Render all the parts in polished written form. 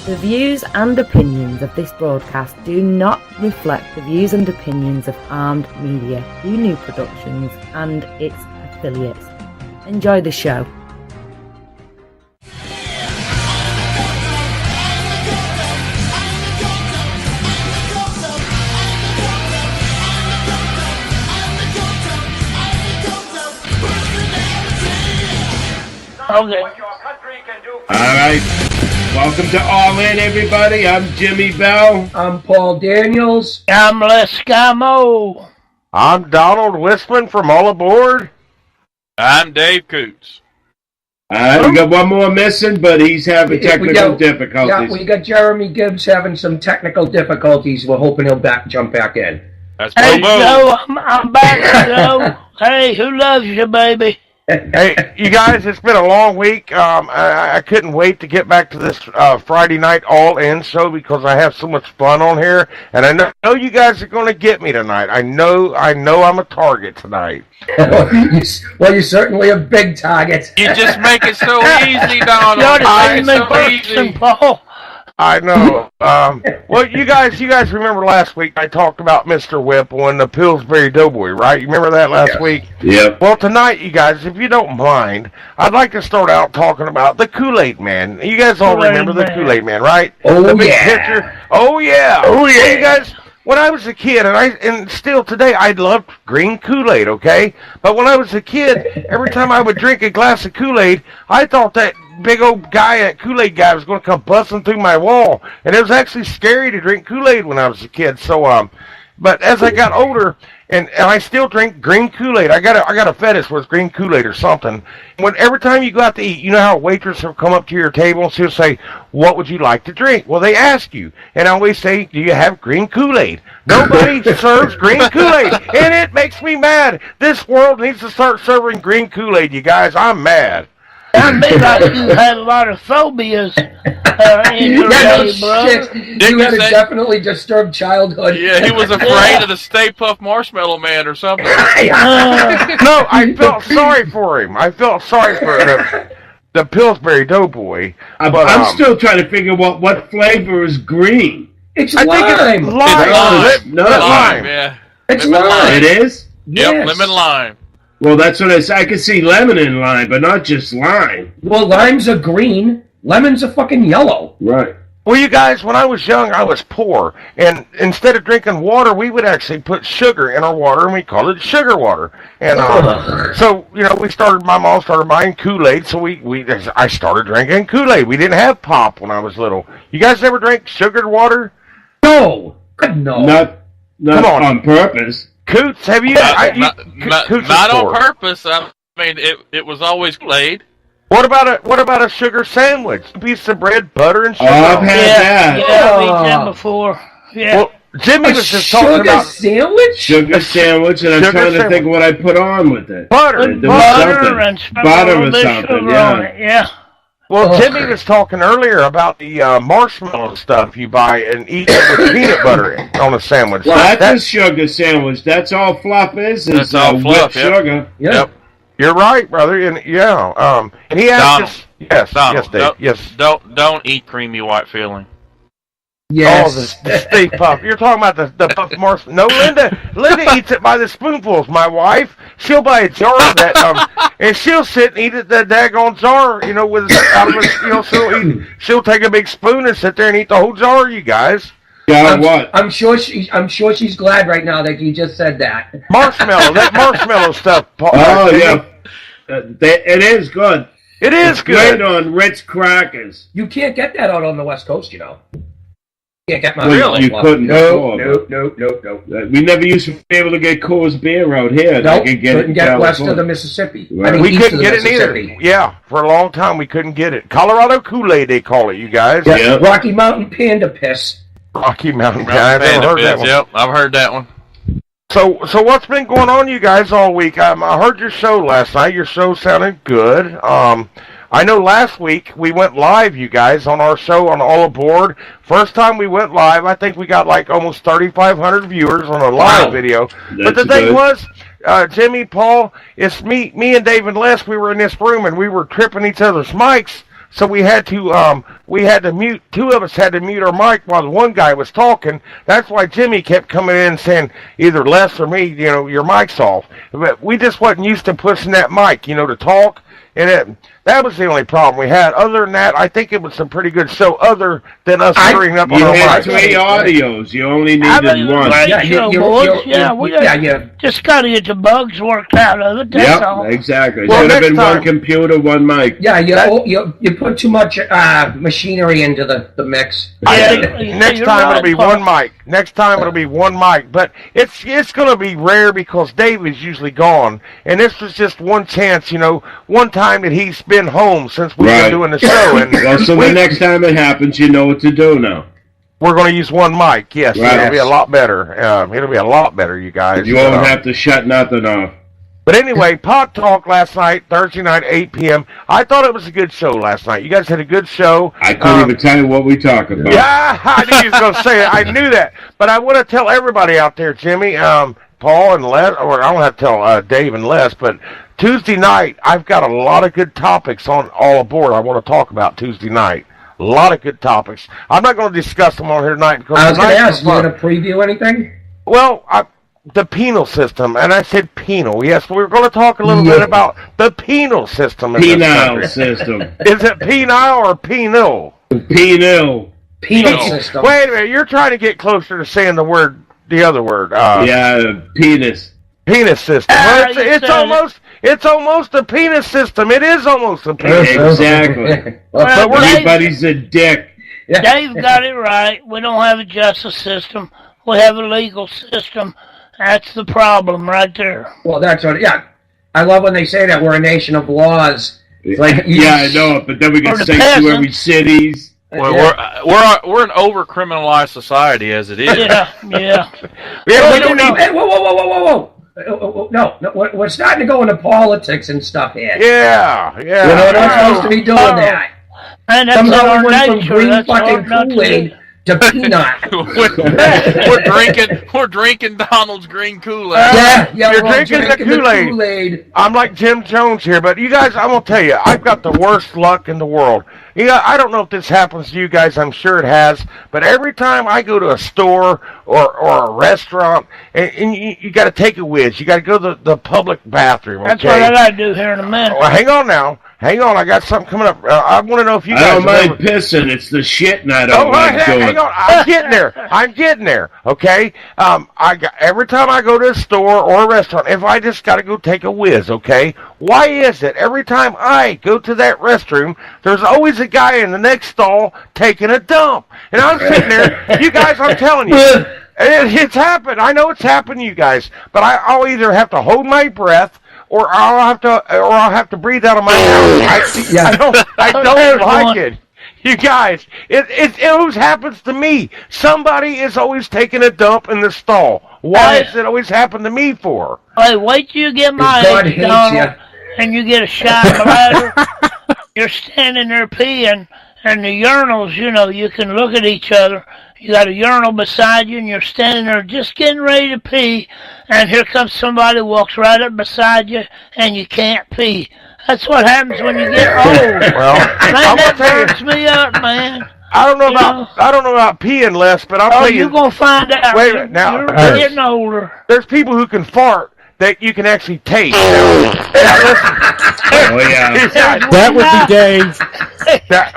The views and opinions of this broadcast do not reflect the views and opinions of Armed Media, New Productions, and its affiliates. Enjoy the show. Okay. All right. Welcome to All In, everybody. I'm Jimmy Bell. I'm Paul Daniels. I'm Skymo. I'm Donald Whisman from All Aboard. I'm Dave Coots. All right, we got one more missing, but he's having technical difficulties. Yeah, we got Jeremy Gibbs having some technical difficulties. We're hoping he'll jump back in. That's Hey, Bobo. Joe, I'm back, Joe. Hey, who loves you, baby? Hey, you guys, it's been a long week. I couldn't wait to get back to this Friday night All In show because I have so much fun on here, and I know you guys are going to get me tonight. I know I'm a target tonight. Well, you're certainly a big target. You just make it so easy, Donald. You're the same so person, easy. Paul. I know. Well, you guys remember last week I talked about Mr. Whipple and the Pillsbury Doughboy, right? You remember that last week? Yep. Well, tonight, you guys, if you don't mind, I'd like to start out talking about the Kool-Aid Man. You guys all Kool-Aid remember the Man. Kool-Aid Man, right? Oh, the big yeah. picture. Oh, yeah. Oh, yeah. Well, you guys, when I was a kid, and still today, I loved green Kool-Aid, okay? But when I was a kid, every time I would drink a glass of Kool-Aid, I thought that big old guy, that Kool-Aid guy, was going to come busting through my wall. And it was actually scary to drink Kool-Aid when I was a kid. So, but as I got older, and I still drink green Kool-Aid. I got a fetish with green Kool-Aid or something. Every time you go out to eat, you know how a waitress will come up to your table and she'll say, "What would you like to drink?" Well, they ask you, and I always say, "Do you have green Kool-Aid?" Nobody serves green Kool-Aid, and it makes me mad. This world needs to start serving green Kool-Aid, you guys. I'm mad. Sounds to me like you had a lot of phobias in your day, bro. Shit. You had a definitely disturbed childhood. Yeah, he was afraid of the Stay Puft Marshmallow Man or something. No, I felt sorry for him. I felt sorry for the Pillsbury Doughboy. I'm still trying to figure out what flavor is green. It's I lime. think it's lime. No, Lime, yeah. It's Lemon lime. It is? Yep, Yes. lemon lime. Well, that's what I can see lemon in lime, but not just lime. Well, limes are green. Lemons are fucking yellow. Right. Well, you guys, when I was young, I was poor, and instead of drinking water, we would actually put sugar in our water, and we called it sugar water. And so, my mom started buying Kool-Aid, so I started drinking Kool-Aid. We didn't have pop when I was little. You guys ever drank sugared water? No. No. Not Come on. purpose. Coots, have you? Not Coots is on poor. purpose. I mean, it was always Kool-Aid. What about a sugar sandwich? A piece of bread, butter, and sugar. Oh, I've had that. Yeah, I've eaten them before. Yeah. Well, Jimmy A was just talking sugar about sandwich? Sugar sandwich, and I'm Sugar trying to sandwich. think what I put on with it. butter. There was Butter something. and sprinkle Butter a or little bit of something, sugar yeah. on it. Yeah. Well, Jimmy was talking earlier about the marshmallow stuff you buy and eat it with peanut butter on a sandwich. Well, that's a sugar sandwich. That's all fluff is. That's all fluff, whipped yep. sugar. Yeah. Yep. You're right, brother. And yeah, and he asked us. Donald, Yes, Dave. Yes. Don't eat creamy white filling. Yes. Oh, the Stay Puft. You're talking about the puff marshmallow. No, Linda eats it by the spoonfuls. My wife, she'll buy a jar of that, and she'll sit and eat it, the daggone jar, with out of it, she'll take a big spoon and sit there and eat the whole jar, you guys. Yeah, what? I'm sure she's glad right now that you just said that. That marshmallow stuff. Oh, yeah. It is good. It is It's good. great on Ritz crackers. You can't get that out on the West Coast, You can't get my Well, you couldn't before. No. We never used to be able to get Coors beer out here. Nope, They could get couldn't it get in west of the California. Mississippi. Right. I mean, We east couldn't of the get it either. Mississippi. Yeah, for a long time we couldn't get it. Colorado Kool-Aid, they call it, you guys. Yeah. Yeah. Rocky Mountain Panda Piss. Rocky Mountain. I've never heard that one. Yep, I've heard that one. So what's been going on, you guys, all week? I heard your show last night. Your show sounded good. I know last week we went live, you guys, on our show on All Aboard. First time we went live, I think we got like almost 3,500 viewers on a live video. But the thing was, Jimmy, Paul, it's me and Dave and Les. We were in this room and we were tripping each other's mics. So we had to mute. Two of us had to mute our mic while the one guy was talking. That's why Jimmy kept coming in and saying either Les or me, your mic's off. But we just wasn't used to pushing that mic, to talk. And that was the only problem we had. Other than that, I think it was some pretty good show. Other than us screwing up on You our had mic. 3 audios. You only needed one. We just got to get the bugs worked out of it. That's all. Exactly. Well, Should have been next one computer, one mic. Yeah, you put too much machinery into the mix. I think next time it'll be one mic. Next time it'll be one mic. But it's going to be rare because Dave is usually gone. And this was just one chance, one time that he's been home since we've been doing the show. And so the next time it happens, you know what to do now. We're going to use one mic, yes. Right. It'll be a lot better. It'll be a lot better, you guys. You won't have to shut nothing off. But anyway, Pod Talk last night, Thursday night, 8 p.m. I thought it was a good show last night. You guys had a good show. I couldn't even tell you what we talking about. Yeah, I knew you was going to say it. I knew that. But I want to tell everybody out there, Jimmy, Paul and Les, or I don't have to tell Dave and Les, but Tuesday night, I've got a lot of good topics on All Aboard I want to talk about Tuesday night. A lot of good topics. I'm not going to discuss them on here tonight. Because I was going to ask, you want to preview anything? Well, the penal system, and I said penal. Yes, we're going to talk a little bit about the penal system. Penile system. Is it penile or penal? Penal. Penal system. Wait a minute, you're trying to get closer to saying the other word. Penis. Penis system. It's almost a penis system. It is almost a penis system. Exactly. Well, everybody's a dick. Dave got it right. We don't have a justice system. We have a legal system. That's the problem right there. Well, that's what. Yeah, I love when they say that we're a nation of laws. It's like I know it, but then we get sent to every cities. Well, we're an over-criminalized society as it is. Yeah. Whoa. No, we're starting to go into politics and stuff here. Yeah. We're not supposed to be doing that. And that's Somehow we went from nature. green That's fucking Kool-Aid to peanut. we're drinking Donald's green Kool-Aid. Yeah, You're drinking the Kool-Aid. Kool-Aid. I'm like Jim Jones here, but you guys, I'm going to tell you, I've got the worst luck in the world. I don't know if this happens to you guys. I'm sure it has. But every time I go to a store or a restaurant, and you got to take a whiz. You got to go to the public bathroom. That's okay? what I do here in a minute. Well, hang on now. Hang on. I got something coming up. I want to know if you guys... I don't mind pissing. It's the shit and I don't like doing. Hang on. I'm getting there. Okay? Every time I go to a store or a restaurant, if I just got to go take a whiz, okay? Why is it every time I go to that restroom, there's always a guy in the next stall taking a dump? And I'm sitting there, you guys, I'm telling you, it's happened. I know it's happened to you guys, but I'll either have to hold my breath or I'll have to breathe out of my mouth. I don't like it. You guys, it always happens to me. Somebody is always taking a dump in the stall. Why does it always happen to me for? Hey, wait till you get my age, Donald, and you get a shine bladder. You're standing there peeing, and the urinals, you can look at each other. You got a urinal beside you, and you're standing there just getting ready to pee, and here comes somebody who walks right up beside you, and you can't pee. That's what happens when you get old. Well, man, that burns me up, man. I don't know about peeing less, but I'll tell you. You're gonna find out. Wait a minute, now You're getting older. There's people who can fart that you can actually taste. Now, listen. Oh yeah. That would be Dave.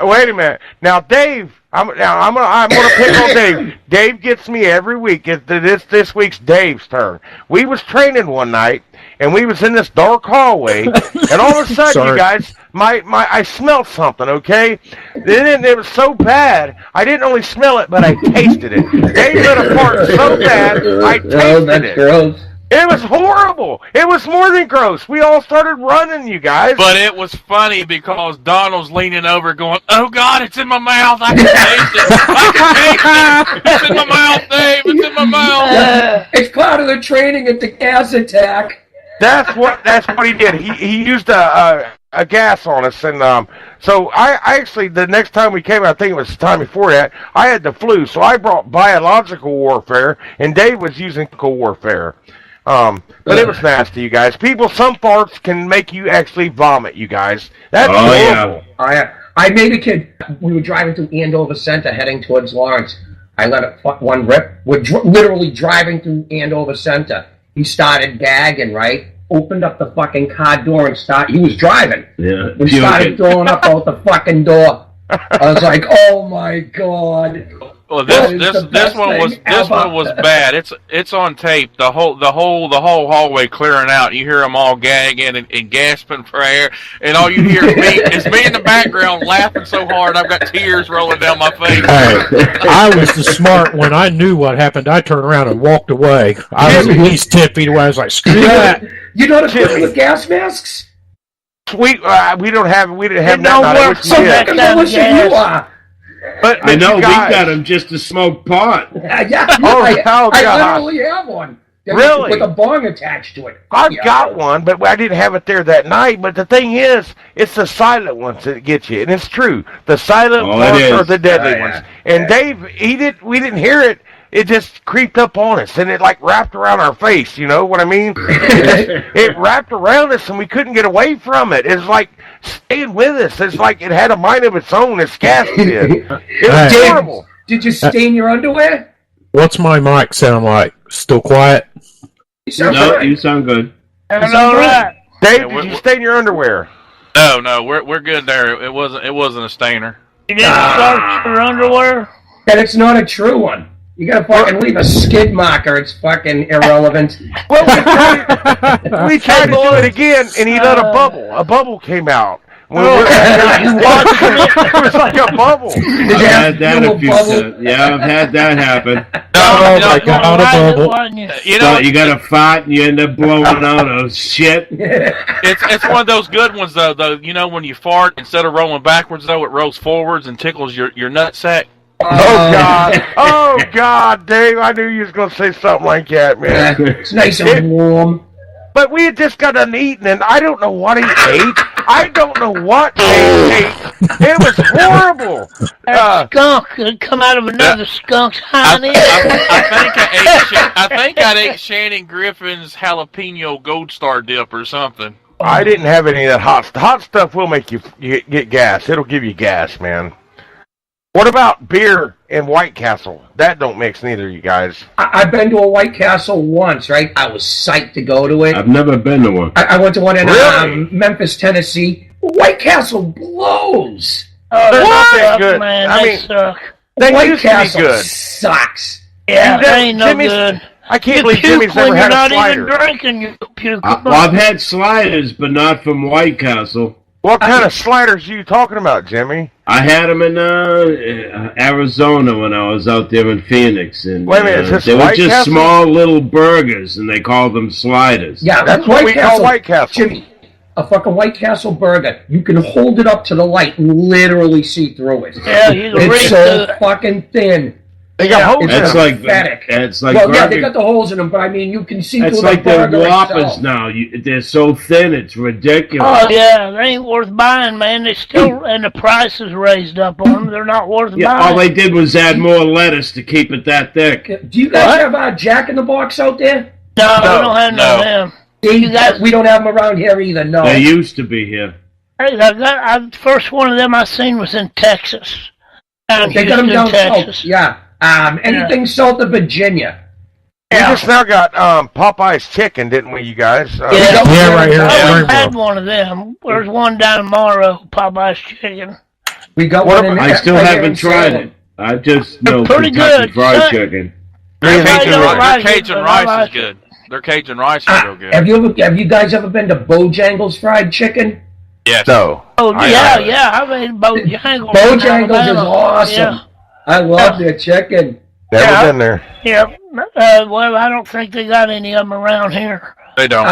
Wait a minute. Now, Dave. I'm gonna pick on Dave. Dave gets me every week. This week's Dave's turn. We was training one night, and we was in this dark hallway, and all of a sudden, you guys, I smelled something. Okay, then it was so bad. I didn't only smell it, but I tasted it. Dave let a fart so bad, I tasted it. Gross. It was horrible. It was more than gross. We all started running, you guys. But it was funny because Donald's leaning over going, "Oh, God, it's in my mouth. I can taste it. I can taste it. It's in my mouth, Dave. It's in my mouth." It's part of the training at the gas attack. That's what he did. He used a gas on us, and so I actually, the next time we came, I think it was the time before that, I had the flu, so I brought biological warfare, and Dave was using chemical warfare. But it was nasty, you guys. Some farts can make you actually vomit, you guys. That's horrible. I made a kid. We were driving through Andover Center heading towards Lawrence. I let it fuck one rip. We're literally driving through Andover Center. He started gagging, right? Opened up the fucking car door and he was driving. Yeah. We started throwing up out the fucking door. I was like, oh my God. Well, this one was bad. It's on tape. The whole hallway clearing out. You hear them all gagging and gasping for air, and all you hear is me in the background laughing so hard I've got tears rolling down my face. Hey, I was the smart when I knew what happened. I turned around and walked away. I was at least 10 feet away. I was like, screw that. You know the people with gas masks? We didn't have don't that. work So fucking malicious you are. But I know, you guys, we got him just to smoke pot. Yeah, God. I literally have one. Really? With a bong attached to it. I've got one, but I didn't have it there that night. But the thing is, it's the silent ones that get you, and it's true. The silent ones are the deadly ones. And Dave, we didn't hear it. It just creeped up on us, and it like wrapped around our face. You know what I mean? It wrapped around us, and we couldn't get away from it. It's like staying with us. It's like it had a mind of its own. It's gas did. It was horrible. Did you stain your underwear? What's my mic sound like? Still quiet? You sound No, good. you sound good. That's all right. Dave, did you stain your underwear? No, we're good there. It wasn't a stainer. You didn't start your underwear? And it's not a true one. You gotta fucking leave a skid marker. It's fucking irrelevant. Well, we tried to do it again, and he let a bubble. A bubble came out. It was like a bubble. I've had that a few times. Yeah, I've had that happen. I got a bubble. You know, You got a fart and you end up blowing out of shit. it's one of those good ones though. You know, when you fart, instead of rolling backwards though, it rolls forwards and tickles your nutsack. Oh God, Dave! I knew you was gonna say something like that, man. It's nice and warm. But we had just got done eating, and I don't know what he ate. I don't know what Dave ate. It was horrible. That skunk could come out of another skunk's hind end. I think I ate Shannon Griffin's jalapeno Gold Star dip or something. I didn't have any of that hot stuff. Hot stuff will make you get gas. It'll give you gas, man. What about beer and White Castle? That don't mix neither, you guys. I've been to a White Castle once, right? I was psyched to go to it. I've never been to one. I went to one in Memphis, Tennessee. White Castle blows. Oh, They're not they that suck, good. man. I They mean, suck. They White used Castle to be good. sucks. Yeah, they ain't no Jimmy's- good. I can't You believe Jimmy's puke when never you're had a not slider. even drinking. You puke. Well, I've had sliders, but not from White Castle. What kind of sliders are you talking about, Jimmy? I had them in Arizona when I was out there in Phoenix, and Wait a minute, is this they were White just Castle? small little burgers, and they called them sliders. Yeah, That's what we call White Castle. Jimmy, a fucking White Castle burger. You can hold it up to the light and literally see through it. Yeah, you can reach It's so the... fucking thin. They got holes in That's them. like pathetic. It's like Well, yeah, burger- they got the holes in them, but I mean, you can see It's through like the the burger Whoppers itself. now. They're so thin, it's ridiculous. Oh, yeah, they ain't worth buying, man. They still... And the price is raised up on them. They're not worth Yeah, buying. all they did was add more lettuce to keep it that thick. Do you guys have Jack in the Box out there? No, we don't have none of no. them. See, You guys- we don't have them around here either, no. They used to be here. Hey, the first one of them I seen was in Texas. Down They got them Houston, down Texas. south, yeah. Anything south of Virginia. We just now got Popeye's chicken, didn't we, you guys? Yeah, right here. I Rainbow. had one of them. There's one down in Morrow, Popeye's chicken. We got What one in I still right here haven't in tried Salem. it. I just know pretty Kentucky good. Fried Son- Chicken. Their Everybody Cajun, don't like it, Cajun but I rice like is good. Their Cajun rice is real good. Have you guys ever been to Bojangles Fried Chicken? Yes. No. Oh, I yeah, have it. yeah. I made Bojangles. Bojangles in is Alabama. awesome. I love their chicken. Never been there. Yeah. Well, I don't think they got any of them around here. They don't.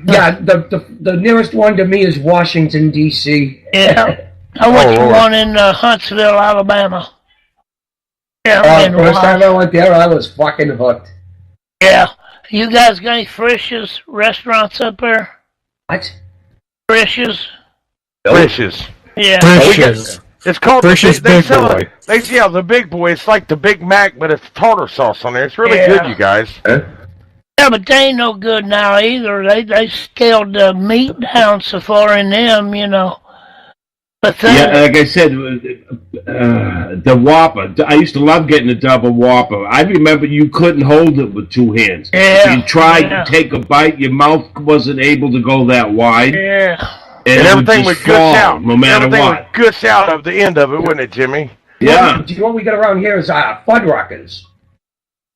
Yeah, the nearest one to me is Washington, D.C. Yeah. I went to Lord. one in Huntsville, Alabama. Yeah, and First time I went there, I was fucking hooked. yeah. You guys got any Frisch's restaurants up there? What? Frisch's? Delicious. Yeah. Frisch's. It's called Frisch's they Big sell Boy. it. Yeah, the Big Boy. It's like the Big Mac, but it's tartar sauce on there. It's really Yeah. good, you guys. Yeah, but they ain't no good now either. They scaled the meat down so far in them, you know. Yeah, like I said, the Whopper. I used to love getting a double Whopper. I remember you couldn't hold it with two hands. Yeah. You tried to take a bite, your mouth wasn't able to go that wide. Yeah. And everything would gush out. No matter everything what. would gush out of the end of it, wouldn't it, Jimmy? Yeah. Do you know what we got around here is Fuddruckers.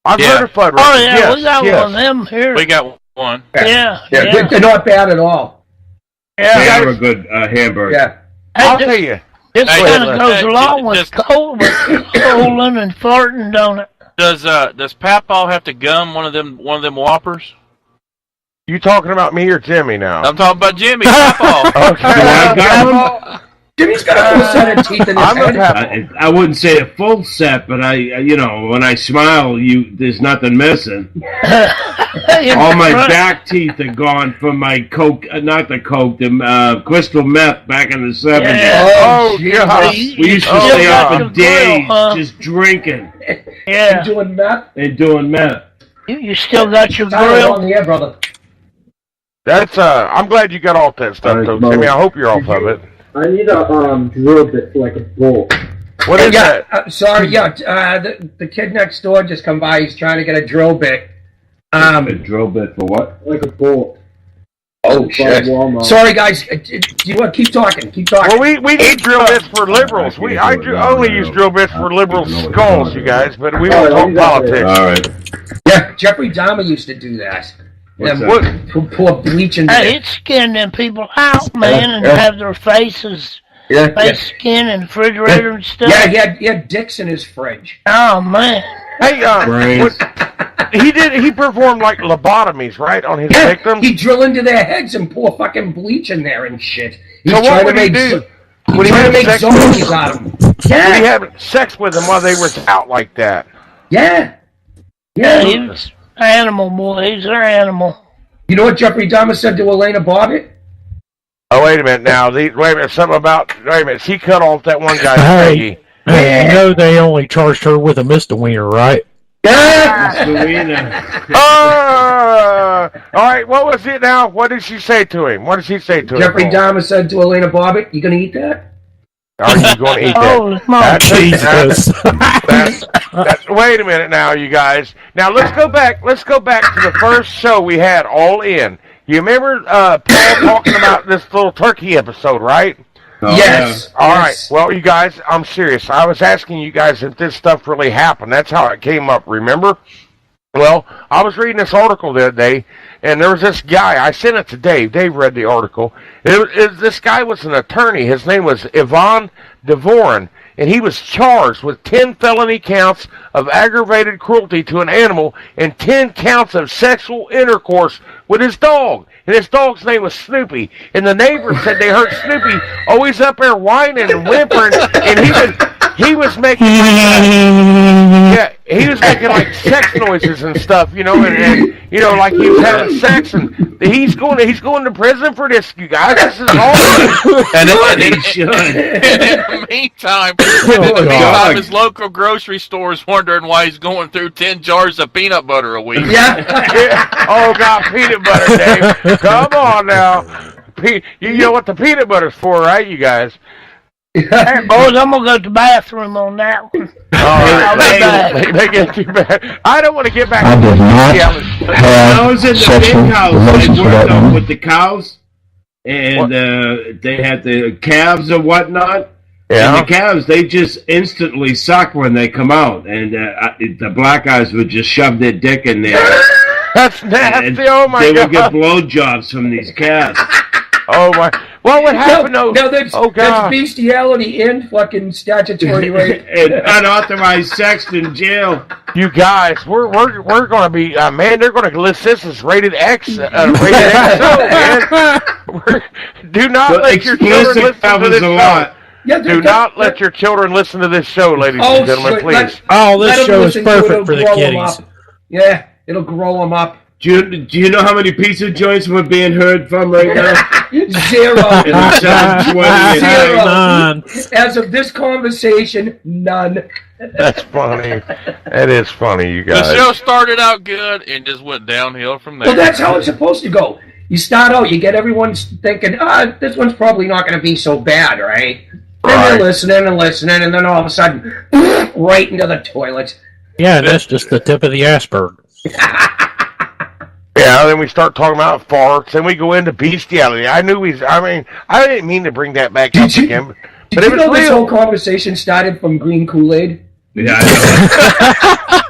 I've heard of Fuddruckers. Oh, yeah, yes, we got yes. one of them here. We got one. Yeah. They're not bad at all. Yeah. They are a good hamburger. Yeah. I'll tell you. This Hey, kind of goes hey, along with colon and farting, don't it? Does Papaw have to gum one of them Whoppers? You talking about me or Jimmy now? I'm talking about Jimmy. Papaw. Okay. Do I got one? Jimmy's got a full set of teeth in his head. I wouldn't say a full set, but when I smile, there's nothing missing. All my back teeth are gone from my coke, the crystal meth back in the 70s. Yeah. Oh, God. We used to stay up for days just drinking. Yeah. You doing meth? And doing meth. You still got your Sorry, grill? on the air, brother. That's I'm glad you got off that stuff, though, Jimmy. I hope you're off of it. I need a drill bit for like a bolt. What is that? The kid next door just come by. He's trying to get a drill bit. A drill bit for what? Like a bolt. Oh, shit. Sorry, guys. You want keep talking. Well, we need drill bits for liberals. I only use drill bits for liberal skulls, you guys, but we won't talk politics. All right. Yeah, Jeffrey Dahmer used to do that. Pour bleach into Hey, he'd skin them people out, man, and have their faces, face skin in the refrigerator and stuff. Yeah, he had dicks in his fridge. Oh, man. Hey, he performed like lobotomies, right, on his victims? He'd drill into their heads and pour fucking bleach in there and shit. He's So what trying would to he make do? Would he make sex zombies out of them? Would he have sex with them while they were out like that? Yeah. Yeah, he was animal, boy. He's their animal. You know what Jeffrey Dahmer said to Elena Bobbitt? Oh, wait a minute now. Wait a minute. She cut off that one guy's Hey, you know they only charged her with a misdemeanor, right? Serena. All right, what was it now? What did she say to him? Jeffrey Dahmer said to Elena Bobbitt, "You gonna eat that?" Are you going to eat that? Oh, Jesus. Wait a minute now, you guys. Now let's go back to the first show we had, All In. You remember Paul talking about this little turkey episode, right? Oh, yes. Yeah. All right. Well, you guys, I'm serious. I was asking you guys if this stuff really happened. That's how it came up, remember? Well, I was reading this article the other day, and there was this guy. I sent it to Dave. Dave read the article. This guy was an attorney. His name was Ivan Dvorin, and he was charged with 10 felony counts of aggravated cruelty to an animal and 10 counts of sexual intercourse with his dog. And his dog's name was Snoopy. And the neighbors said they heard Snoopy always up there whining and whimpering, and he was making like sex noises and stuff, and like he was having sex, and he's going to prison for this, you guys. This is awful. And he should. In the meantime, his local grocery store is wondering why he's going through 10 jars of peanut butter a week. Yeah. Oh God, peanut butter, Dave. Come on now. You know what the peanut butter's for, right, you guys? Hey, boys, I'm going to go to the bathroom on that one. All right, they get you back. I don't want to get back I to did not I was in the sexual big house. relations I with worked that up one. with the cows, and they had the calves and whatnot. Yeah. And the calves, they just instantly suck when they come out, and the black guys would just shove their dick in there. That's nasty. And Oh my they God. would get blowjobs from these calves. Oh my. What would happen though? No, that's God. bestiality and fucking statutory rape. And unauthorized sex in jail. You guys, we're going to be man. They're going to list this as rated X, rated X. Man. Do not But let your children explicit listen to covers this a show. lot. Yeah, Do not let your children listen to this show, ladies and gentlemen, shit, please. Oh, let this 'em show is listen to it, perfect it'll for the grow 'em kiddies. up. Yeah, it'll grow them up. Do you know how many pizza joints we're being heard from right now? Zero. In the 720 Zero. None. As of this conversation, none. That's funny. That is funny, you The guys. show started out good and just went downhill from there. Well, that's how it's supposed to go. You start out, you get everyone thinking, this one's probably not going to be so bad, right? they're listening and listening, and then all of a sudden, right into the toilet. Yeah, that's just the tip of the iceberg. Yeah, then we start talking about farts, and we go into bestiality. I didn't mean to bring that back up again. But Did it you was know this real. whole conversation started from green Kool-Aid? Yeah, I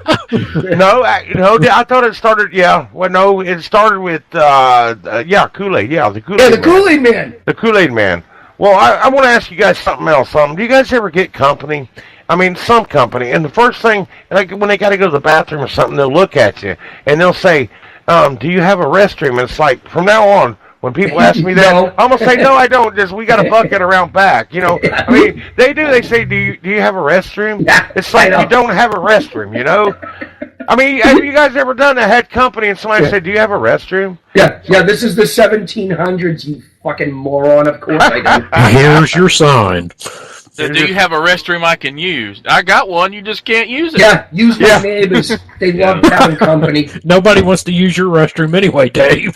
No, I thought it started. Yeah, well, no, it started with Kool-Aid. Yeah, the Kool-Aid. Yeah, the Kool-Aid Man. The Kool-Aid Man. Well, I want to ask you guys something else. Do you guys ever get company? I mean, some company, and the first thing, like when they got to go to the bathroom or something, they'll look at you and they'll say, "Do you have a restroom?" And it's like from now on, when people ask me that, No. I'm gonna say, "No, I don't. Just we got a bucket around back." You know, I mean, they do. They say, "Do you have a restroom?" Yeah, It's like you don't have a restroom. You know. I mean, have you guys ever done that? Had company and somebody said, "Do you have a restroom?" Yeah, this is the 1700s, you fucking moron. Of course I do. Here's your sign. So do you have a restroom I can use? I got one, you just can't use it. Yeah, use my neighbors. They love having company. Nobody wants to use your restroom anyway, Dave.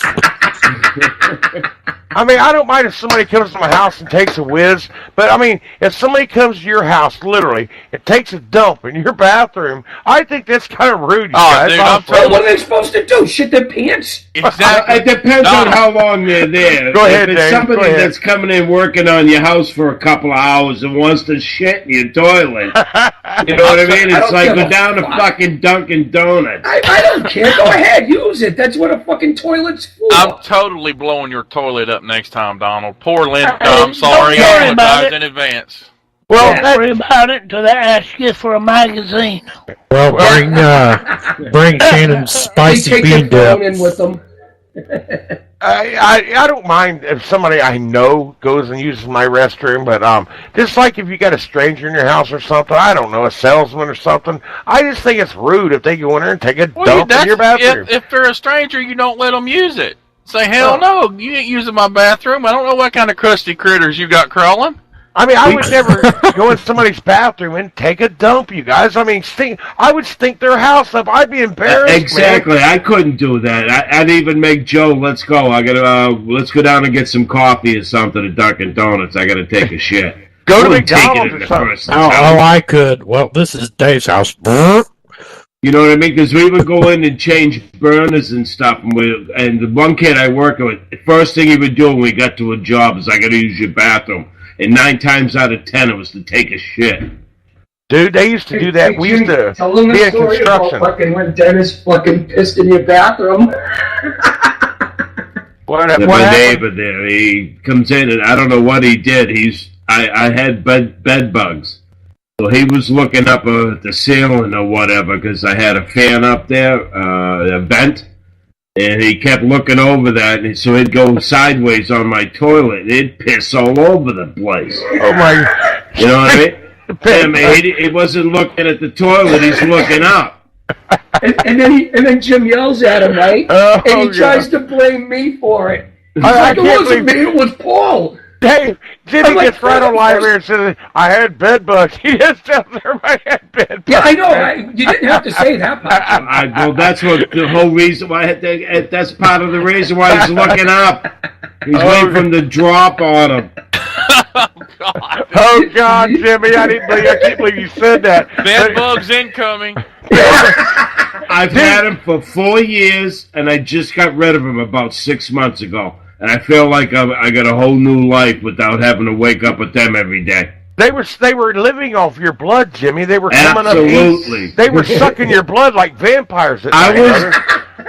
I mean, I don't mind if somebody comes to my house and takes a whiz, but I mean, if somebody comes to your house, literally, and takes a dump in your bathroom, I think that's kind of rude, you guys. Dude, Well, what are they supposed to do? Shit their pants? Exactly. It depends on how long they're there. Go ahead, if it's Dave, somebody go ahead. that's coming in working on your house for a couple of hours and wants to shit in your toilet, you know what I mean? I It's don't like give go a down to fuck. fucking Dunkin' Donuts. I don't care. Go ahead, use it. That's what a fucking toilet's for. I'm totally blowing your toilet up next time, Donald. Poor Linda. Hey, I'm sorry. don't worry I about apologize it. in advance. Well, Don't worry about it until they ask you for a magazine. Well, bring Shannon's They spicy take their bean phone dip. in with them. I don't mind if somebody I know goes and uses my restroom, but just like if you got a stranger in your house or something, I don't know, a salesman or something, I just think it's rude if they go in there and take a dump in your bathroom. If they're a stranger, you don't let them use it. Say, hell no, you ain't using my bathroom. I don't know what kind of crusty critters you got crawling. I mean, I would never go in somebody's bathroom and take a dump, you guys. I mean, I would stink their house up. I'd be embarrassed. Exactly. Man. I couldn't do that. I'd even make Joe, let's go. Let's go down and get some coffee or something at Dunkin' Donuts. I got to take a shit. Go to Wouldn't take it McDonald's in or the something. first Oh, time. I could. Well, this is Dave's house. You know what I mean? Because we would go in and change burners and stuff. And the one kid I worked with, the first thing he would do when we got to a job is, I got to use your bathroom. And 9 times out of 10, it was to take a shit. Dude, they used to do that. We used to Tell them be the in story about construction. fucking when Dennis fucking pissed in your bathroom. What My happened? neighbor there, he comes in and I don't know what he did. I had bed bugs. So he was looking up at the ceiling or whatever because I had a fan up there, a vent. And he kept looking over that, and so he'd go sideways on my toilet, and it'd piss all over the place. Oh my! You know what I mean? He wasn't looking at the toilet; he's looking up. and then Jim yells at him, right? Oh, And he tries to blame me for it. He's I like, it can't wasn't me, it was Paul. Dave, Jimmy I'm like, gets right on live here and says, "I had bed bugs." He just tells everybody I had bed bugs. Yeah, I know. You didn't have to say that part. Well, that's what the whole reason why. That's part of the reason why he's looking up. He's waiting for him to drop on him. Oh God, Jimmy! I can't believe you said that. Bed bugs incoming. I've had him for 4 years, and I just got rid of him about 6 months ago. And I feel like I got a whole new life without having to wake up with them every day. They were living off your blood, Jimmy. They were coming Absolutely. up. They were sucking your blood like vampires. At night, brother.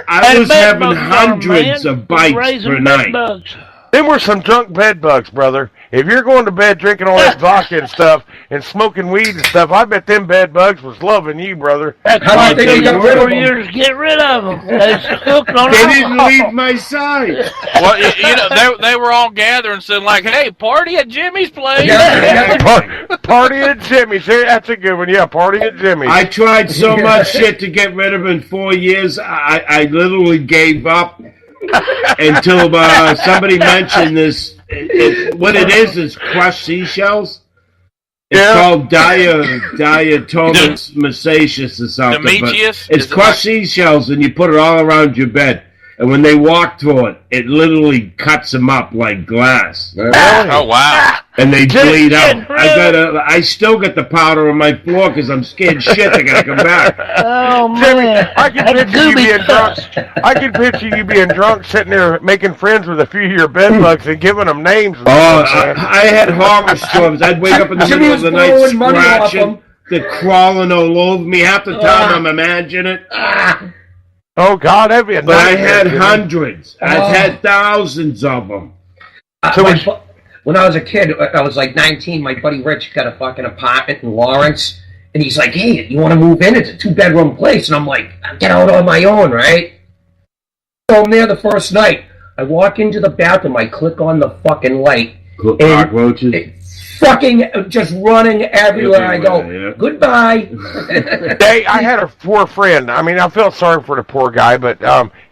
I was bed having bugs are, hundreds man. of bites Raising per bed night. bugs. Them were some drunk bed bugs, brother. If you're going to bed drinking all that vodka and stuff and smoking weed and stuff, I bet them bed bugs was loving you, brother. That's How why do you it think took you got them rid of 4 them? years to get rid of them. They hooked on They didn't alcohol. leave my side. Well, you know, they were all gathering, saying like, "Hey, party at Jimmy's place." Party at Jimmy's. That's a good one. Yeah, party at Jimmy's. I tried so much shit to get rid of him in 4 years. I literally gave up until somebody mentioned this. What it is crushed seashells. It's called diatomaceous masacius or something. Demetrius? But it's Is it crushed seashells, and you put it all around your bed. And when they walk through it, it literally cuts them up like glass. Oh wow! And they bleed out. I still got the powder on my floor because I'm scared shit they're gonna come back. Oh man! Jimmy, I can picture you being drunk. I can picture you being drunk, sitting there making friends with a few of your bedbugs and giving them names. I had horror storms. I'd wake up in the middle of the night scratching. They're crawling all over me. Half the time I'm imagining it. Oh God, that'd be a But I had hundreds. I've had thousands of them. When I was a kid, I was like 19, my buddy Rich got a fucking apartment in Lawrence, and he's like, hey, you want to move in? It's a 2-bedroom place. And I'm like, I'll get out on my own, right? So I'm there the first night. I walk into the bathroom, I click on the fucking light. Cockroaches? Fucking just running everywhere. I go, goodbye. I had a poor friend. I mean, I felt sorry for the poor guy, but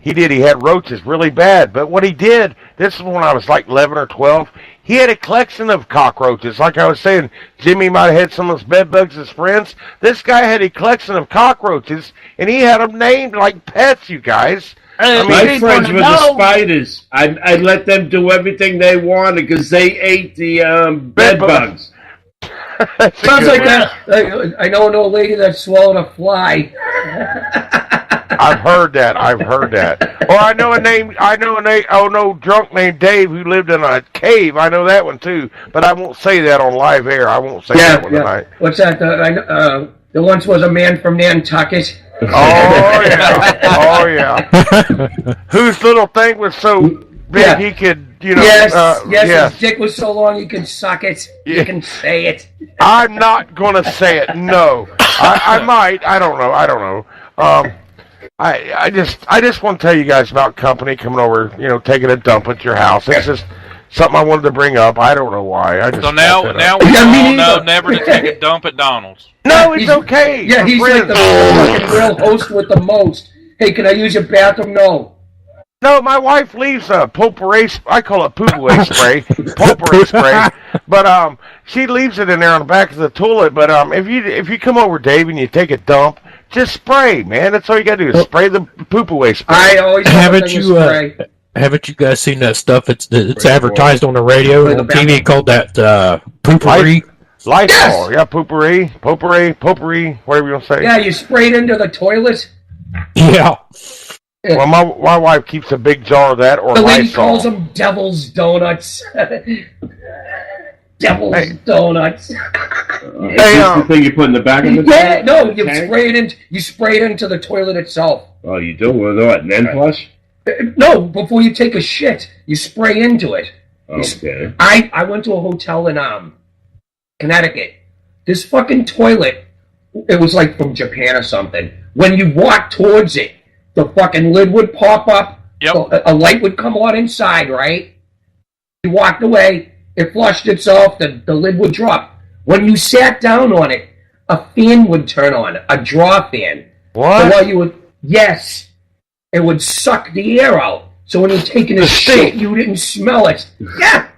he had roaches really bad. But what he did, this is when I was like 11 or 12, he had a collection of cockroaches. Like I was saying, Jimmy might have had some of those bed bugs as friends. This guy had a collection of cockroaches, and he had them named like pets, you guys. My friends were the spiders. I let them do everything they wanted because they ate the bed bugs. Sounds like that. I know an old lady that swallowed a fly. I've heard that. Or I know a drunk named Dave who lived in a cave. I know that one too, but I won't say that on live air. I won't say that one tonight. What's that? There once was a man from Nantucket. Oh yeah. Whose little thing was so big he could, Yes, his dick was so long you can suck it. Yeah. You can say it. I'm not gonna say it. No, I might. I don't know. I just want to tell you guys about company coming over. Taking a dump at your house. It's just something I wanted to bring up. I don't know why. So now we all know never to take a dump at Donald's. No, it's okay. Yeah, he's like the fucking real host with the most. Hey, can I use your bathroom? No. No, my wife leaves a potpourri. I call it potpourri spray. Potpourri spray. But she leaves it in there on the back of the toilet. But if you come over, Dave, and you take a dump, just spray, man. That's all you got to do is spray the poop-away spray. I always haven't you guys seen that stuff? It's advertised on the radio and on TV called that poopery. Lysol, yeah, potpourri, whatever you want to say. Yeah, you spray it into the toilet. Yeah. Well, my wife keeps a big jar of that, or the lady Lysol. calls them Devil's Donuts. Devil's Donuts. Is this the thing you put in the back of the tank? No, you spray it into the toilet itself. Oh, you do? What, and then flush? No, before you take a shit, you spray into it. Okay. I went to a hotel in Connecticut. This fucking toilet, it was like from Japan or something. When you walk towards it, the fucking lid would pop up. Yep. A light would come on inside, right? You walked away, it flushed itself, the lid would drop. When you sat down on it, a fan would turn on, a draw fan. What? So yes, it would suck the air out. So when you're taking a shit, you didn't smell it. Yeah.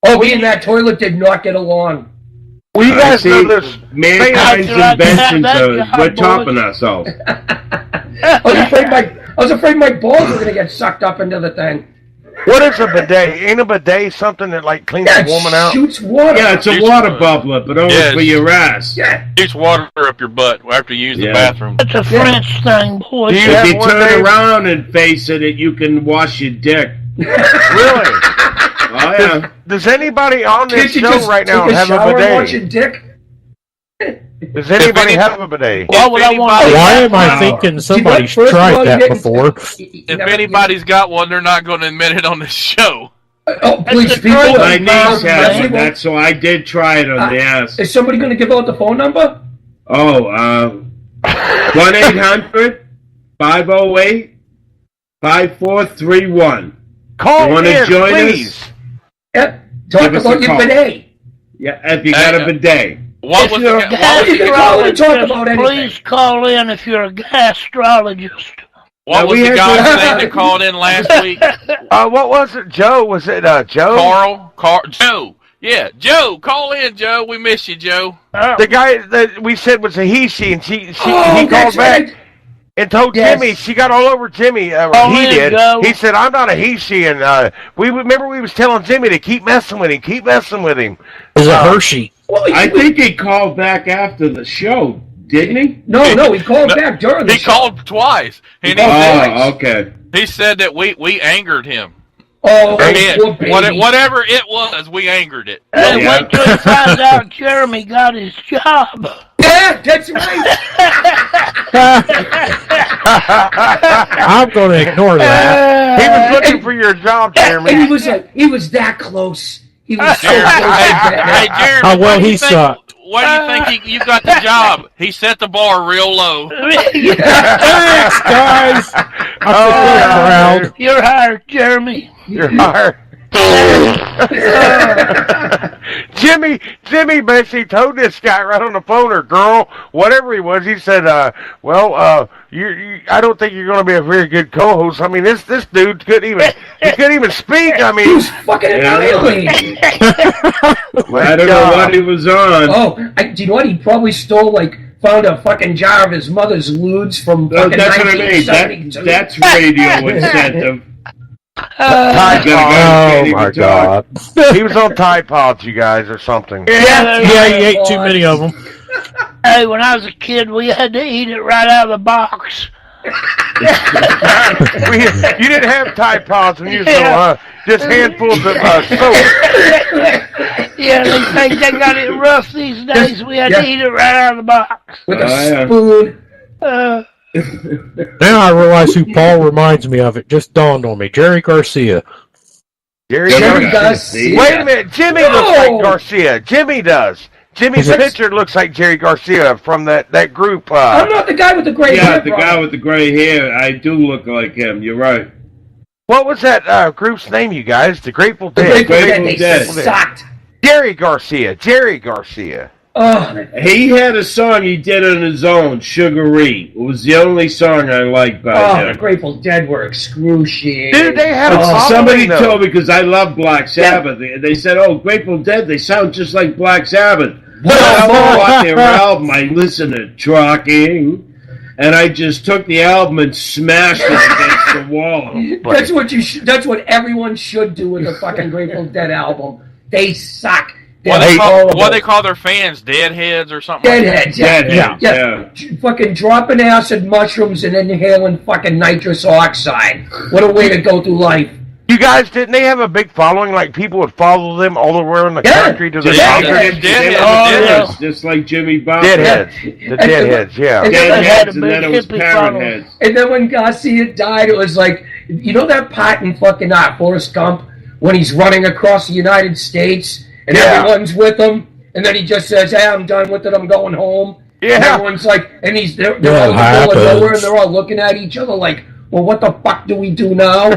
Me and that toilet did not get along. Well, you guys know this. Mankind's inventions we're topping ourselves. I was afraid my balls were going to get sucked up into the thing. What is a bidet? Ain't a bidet something that like cleans a woman out? Shoots water. Yeah, it's a water bubbler, but only for your ass. Yeah. Shoots water up your butt after you use the bathroom. That's a French thing, boy. If you turn around and face it, you can wash your dick. Really? Oh, yeah. Does anybody on this show right now have a bidet? Wash your dick? Does anybody have a bidet? Why am I thinking somebody's tried that before? If anybody's got one, they're not going to admit it on this show. Oh, please, people. My niece has that, so I did try it on the ass. Is somebody going to give out the phone number? Oh, 1-800-508-5431. Call in, join please. Us? Yeah, talk about your bidet. Yeah, if you got a bidet. Please call in if you're a gastrologist. What was the guy's name that called in last week? What was it, Joe? Was it Joe? Joe. Yeah, Joe. Call in, Joe. We miss you, Joe. The guy that we said was a he, and he called back. and told Jimmy, she got all over Jimmy. He did. He said, "I'm not a he, she." And we was telling Jimmy to keep messing with him. Is it Hershey? Well, I think he called back after the show, didn't he? No, he called back during the show. He called twice. And okay. He said that we angered him. Oh, whatever it was, we angered it. And wait till he finds out Jeremy got his job. Yeah, that's right. I'm going to ignore that. He was looking for your job, Jeremy. And he was that close. He was so close. Hey, Jeremy, how well he sucked. Why do you think you got the job? He set the bar real low. Thanks, guys. I'm You're hired, Jeremy. You're hired. Jimmy basically told this guy right on the phone, or girl, whatever he was. He said, I don't think you're going to be a very good co-host. I mean, this dude couldn't even speak. I mean, he was fucking annihilating. I don't know what he was on. Oh, do you know what? He probably found a fucking jar of his mother's lewds from fucking that's what I mean. That's radio incentive. Oh my God! He was on Tide Pods, you guys, or something. Yeah, he ate too many of them. Hey, when I was a kid, we had to eat it right out of the box. You didn't have Tide Pods when you were just handfuls of soap. Yeah, they think they got it rough these days. We had to eat it right out of the box. With a spoon. Now I realize who Paul reminds me of. It just dawned on me. Jerry Garcia. Jerry Garcia. Wait a minute. Jimmy looks like Garcia. Jimmy does. Jimmy's picture looks like Jerry Garcia from that group. I'm not the guy with the gray hair. Yeah, the guy with the gray hair. I do look like him. You're right. What was that group's name, you guys? The Grateful Dead. The Grateful Dead. They sucked. Jerry Garcia. He had a song he did on his own, Sugaree. It was the only song I liked by him. The Grateful Dead were excruciating. Dude, they had somebody told me, because I love Black Sabbath, they said, Grateful Dead, they sound just like Black Sabbath. When I bought their album, I listened to Trucking, and I just took the album and smashed it against the wall. That's what everyone should do with a fucking Grateful Dead album. They suck. What they call their fans, deadheads or something? Deadheads, yeah. Fucking dropping acid mushrooms and inhaling fucking nitrous oxide. What a way to go through life. You guys, didn't they have a big following? Like, people would follow them all over in the country to the Deadheads, just like Jimmy Bob. Deadheads. The Deadheads, yeah. Deadheads, and then it was Parrot Heads. And then when Garcia died, it was like, you know that part in fucking Forrest Gump when he's running across the United States and everyone's with him, and then he just says, "Hey, I'm done with it. I'm going home." Yeah. And everyone's like, and they're all in the middle of nowhere, and they're all looking at each other like, "Well, what the fuck do we do now?"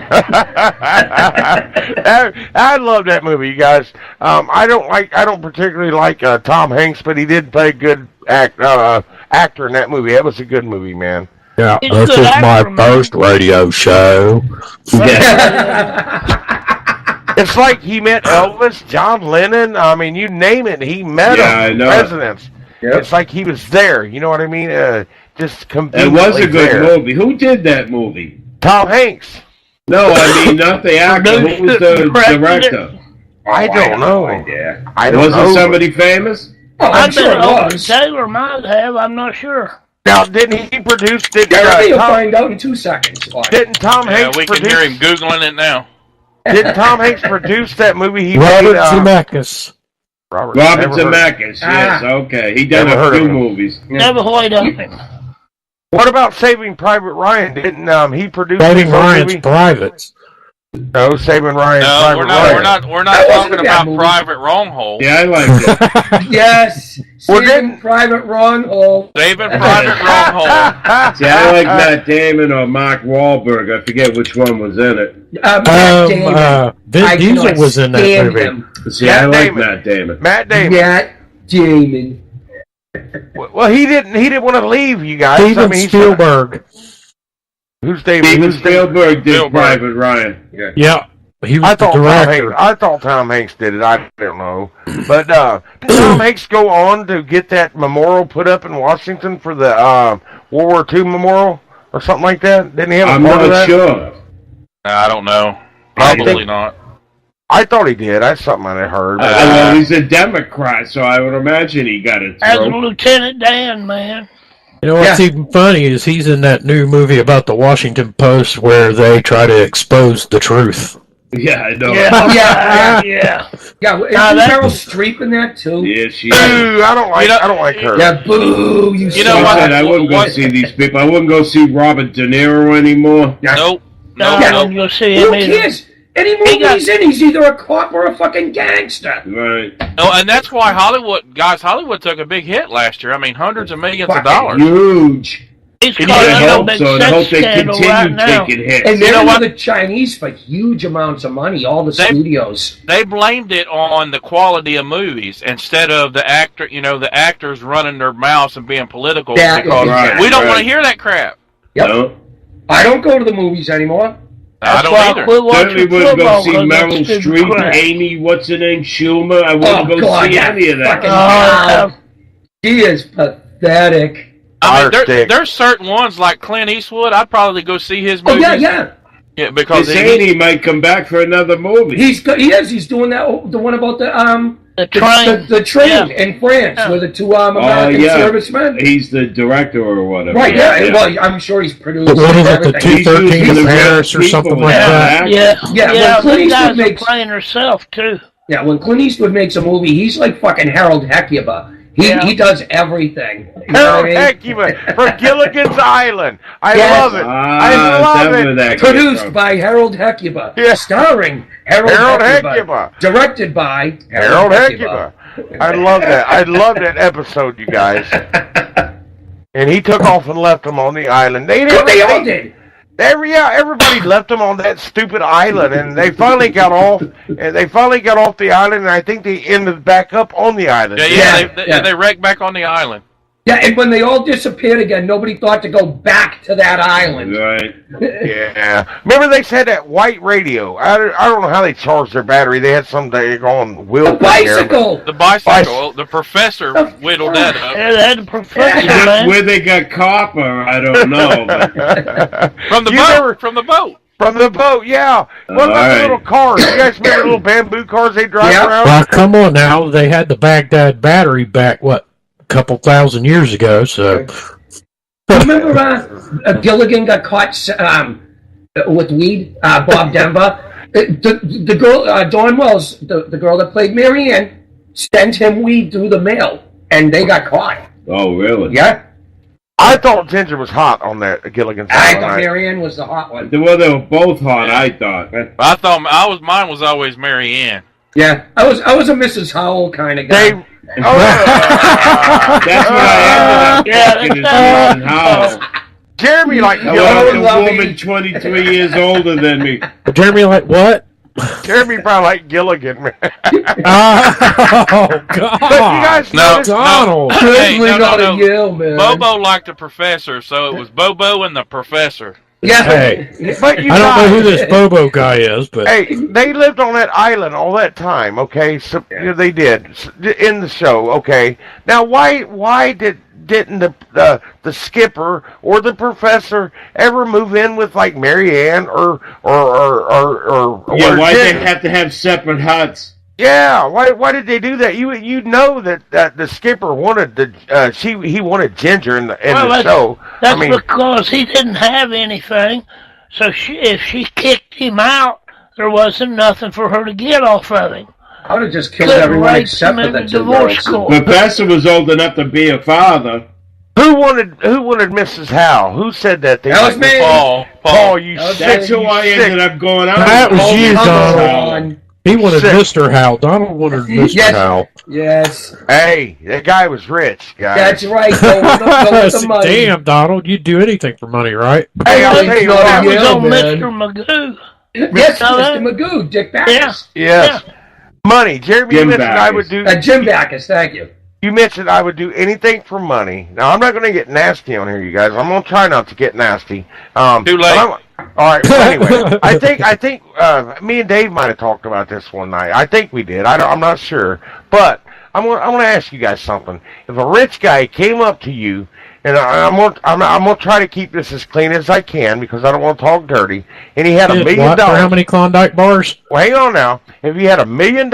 I love that movie, you guys. I don't particularly like Tom Hanks, but he did play a good actor in that movie. That was a good movie, man. Yeah, this is my first radio show. It's like he met Elvis, John Lennon. I mean, you name it, he met them. Presidents. Yep. It's like he was there. You know what I mean? Just completely. It was a good movie. Who did that movie? Tom Hanks. No, I mean not the actor. Who was the director? I don't know. Was it somebody famous? Oh, I'm sure it was. Taylor might have. I'm not sure. Now, didn't he produce? You'll find out in 2 seconds. Didn't Tom Hanks? We can hear him googling it now. Didn't Tom Hanks produce that movie? Robert Zemeckis. Robert Zemeckis, yes, okay. He done a few movies. Never heard of him. What about Saving Private Ryan? Didn't he produce Saving Ryan's Privates? No, Saving Ryan's Private Ryan. We're not talking about Private Wronghole. Yeah, I like it. Yes. Saving Private Wronghole. Saving Private Wronghole. See, I like Matt Damon or Mark Wahlberg. I forget which one was in it. Matt Damon. Vin Diesel was in that movie. See, I like Matt Damon. Matt Damon. Well, he didn't want to leave, you guys. Steven Spielberg. Who's David? Steven Spielberg did Private Ryan. Yeah. He was the director. I thought Tom Hanks did it. I don't know. But did Tom Hanks go on to get that memorial put up in Washington for the World War II memorial? or something like that? Didn't he have a I'm part of not that? sure. I don't know. Probably not. I thought he did. That's something I heard. Well, he's a Democrat, so I would imagine he got it As through. Lieutenant Dan, man. You know what's even funny is he's in that new movie about the Washington Post where they try to expose the truth. Yeah, I know. Yeah. Isn't Meryl Streep in that too? Yeah, she Boo! is. I don't like her. Yeah, boo! You know I what? said I wouldn't go see these people. I wouldn't go see Robert De Niro anymore. Nope. No, you'll see him Who either. cares? Any movie he's in, he's either a cop or a fucking gangster. Right. No, and that's why Hollywood took a big hit last year. I mean, hundreds of millions of Fucking dollars. huge. He's I caught in a hope big so. And I sex hope they scandal continue right now. taking hits. And You know they're what? the Chinese for huge amounts of money, all the studios. They blamed it on the quality of movies instead of the actors running their mouths and being political. That- Because right, we don't right. want to hear that crap. Yep. No. I don't go to the movies anymore. I don't why either. we're watching Certainly wouldn't go football see 'cause Meryl that's stupid Streep, crap. Amy, what's her name, Schumer. I wouldn't go see any of that. fucking Oh, She is pathetic. I mean, Arctic. there's certain ones like Clint Eastwood. I'd probably go see his Oh movies. yeah. Yeah, because This he might come back for another movie. He is. He's doing that. The one about the train. the train Yeah. in France Yeah. with the two American servicemen. He's the director or whatever. Right. Yeah. Well, I'm sure he's produced. But what is it, the everything. 213 He's of using Paris or people something with like that. that? Yeah, Yeah, when Clint these Eastwood guys makes- are playing herself too. Yeah, when Clint Eastwood makes a movie, he's like fucking Harold Hecuba. He does everything. You know Harold what I mean? Hecuba for Gilligan's Island. I Yes. love it. I love it. That Produced by Harold Hecuba. Yeah. Starring Harold Hecuba. Directed by Harold Hecuba. I love that. I love that episode, you guys. And he took off and left them on the island. They all did. Everybody left them on that stupid island, and they finally got off. And they finally got off the island, and I think they ended back up on the island. They wrecked back on the island. Yeah, and when they all disappeared again, nobody thought to go back to that island. Right. Yeah. Remember they said that white radio. I don't know how they charged their battery. They had some on wheel. The bicycle. The bicycle. The professor whittled that up. Yeah, they had the professor, man. Where they got copper, I don't know. But From the boat. From the boat. From the boat, yeah. What about the little cars? You guys remember the little bamboo cars they drive around? Well, come on now. They had the Baghdad battery back, a couple thousand years ago, so... Remember Gilligan got caught with weed, Bob Denver? The girl, Dawn Wells, the girl that played Mary Ann, sent him weed through the mail, and they got caught. Oh, really? Yeah. I thought Ginger was hot on that Gilligan's I Island. thought Mary Ann was the hot one. Well, they were both hot, I thought. Mine was always Mary Ann. Yeah, I was a Mrs. Howell kind of guy. That's what I ended up thinking is Mrs. Howell. Jeremy like Gilligan. A woman 23 years older than me. Jeremy like what? Jeremy probably like Gilligan, man. Oh, God. But you guys Donald. Bobo liked the professor, so it was Bobo and the professor. Yeah. Hey, but I don't know who this Bobo guy is, but... Hey, they lived on that island all that time, okay? So they did, in the show, okay? Now, why didn't the skipper or the professor ever move in with, like, Mary Ann or Yeah, why they have to have separate huts? Yeah, why did they do that? You know that the skipper wanted he wanted Ginger in the show. That's because he didn't have anything. So if she kicked him out, there wasn't nothing for her to get off of him. I would have just killed everyone except for the divorce court. The professor was old enough to be a father. Who wanted Mrs. Howell? Who said that? That was me. Paul, you sick. That's who I ended up going out. That was you, Donald. Donald. He wanted Mr. Howell. Donald wanted Mr. Howell. Yes. Hey, that guy was rich, guys. That's right. Go with the money. Damn, Donald, you'd do anything for money, right? Hey, I'll tell you what. That was on Mr. Magoo. Yes, Mr. Magoo, Dick Backus. Yes. Money. Jeremy, you mentioned I would do... Jim Backus, thank you. You mentioned I would do anything for money. Now, I'm not going to get nasty on here, you guys. I'm going to try not to get nasty. Too late. All right. So anyway, I think me and Dave might have talked about this one night. I think we did. I'm not sure, but I'm going to ask you guys something. If a rich guy came up to you and I'm gonna try to keep this as clean as I can because I don't want to talk dirty. And he had $1 million. What, for how many Klondike bars? Well, hang on now. If he had $1 million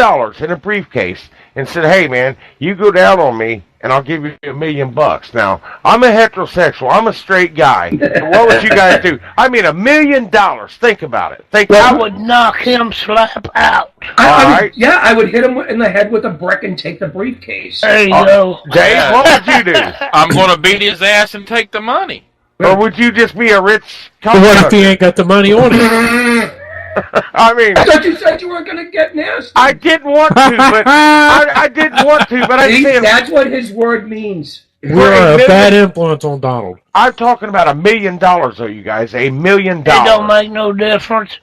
in a briefcase and said, "Hey, man, you go down on me, and I'll give you $1 million." Now, I'm a heterosexual. I'm a straight guy. What would you guys do? I mean, $1 million. Think about it. I would knock him slap out. I would hit him in the head with a brick and take the briefcase. There you go. Dave, what would you do? I'm going to beat his ass and take the money. Or would you just be a rich What if he ain't got the money on him? I mean, I thought you said you weren't going to get nasty. I didn't want to, but I didn't want to, but I said that's what his word means. We're a bad influence on Donald. I'm talking about $1 million, though, you guys. $1 million. It don't make no difference.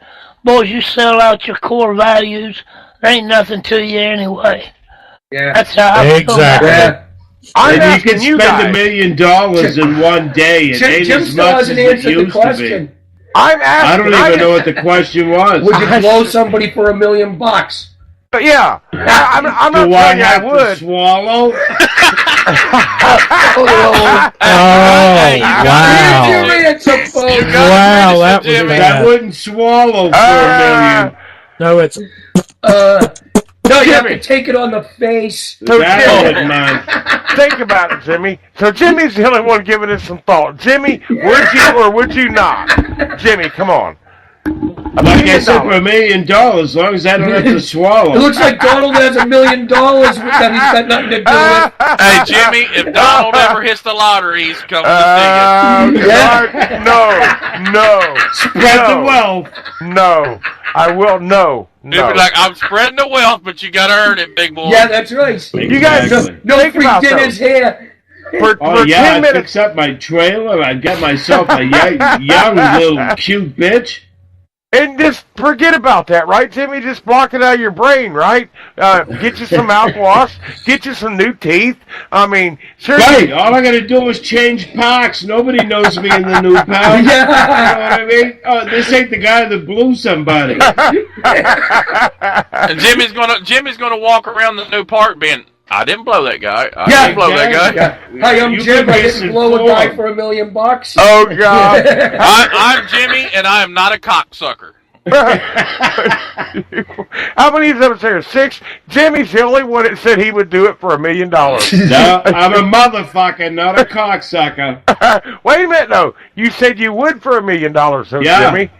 Boys, you sell out your core values. There ain't nothing to you anyway. Yeah. That's how I feel about it. Yeah. And you can spend $1 million in one day. It ain't Jim as still much as hasn't it answered the used to question. be. I'm asking. I don't even know what the question was. Would you blow somebody for $1 million? Yeah. I'm not Do I telling you I have to would. swallow? Wow, that was I bad. wouldn't swallow for $1 million. No, it's... No, you have to take it on the face. So That Jimmy, wouldn't mind. think about it, Jimmy. So Jimmy's the only one giving us some thought. Jimmy, would you or would you not? Jimmy, come on. Like I said, for $1 million, as long as I don't have to swallow. It looks like Donald has $1 million that he's got nothing to do with. Hey, Jimmy, if Donald ever hits the lottery, he's coming to see you. No. Spread the wealth. No. I will. No. He'd be like, I'm spreading the wealth, but you got to earn it, big boy. Yeah, that's right. You guys, no think free about dinners here. For I'd 10 minutes. fix up my trailer. I'd get myself a young little cute bitch. And just forget about that, right, Jimmy? Just block it out of your brain, right? Get you some mouthwash. Get you some new teeth. I mean, seriously. Right. All I got to do is change parks. Nobody knows me in the new park. You know what I mean? Oh, this ain't the guy that blew somebody. And Jimmy's gonna walk around the new park being, I didn't blow that guy. I didn't blow that guy. Yeah. Hi, I'm Jim. I didn't blow a guy for $1 million. Oh, God. I'm Jimmy, and I am not a cocksucker. How many of us there? 6? Jimmy's the only one that said he would do it for $1 million. No, I'm a motherfucker, not a cocksucker. Wait a minute, though. You said you would for $1 million, so Yeah. Jimmy.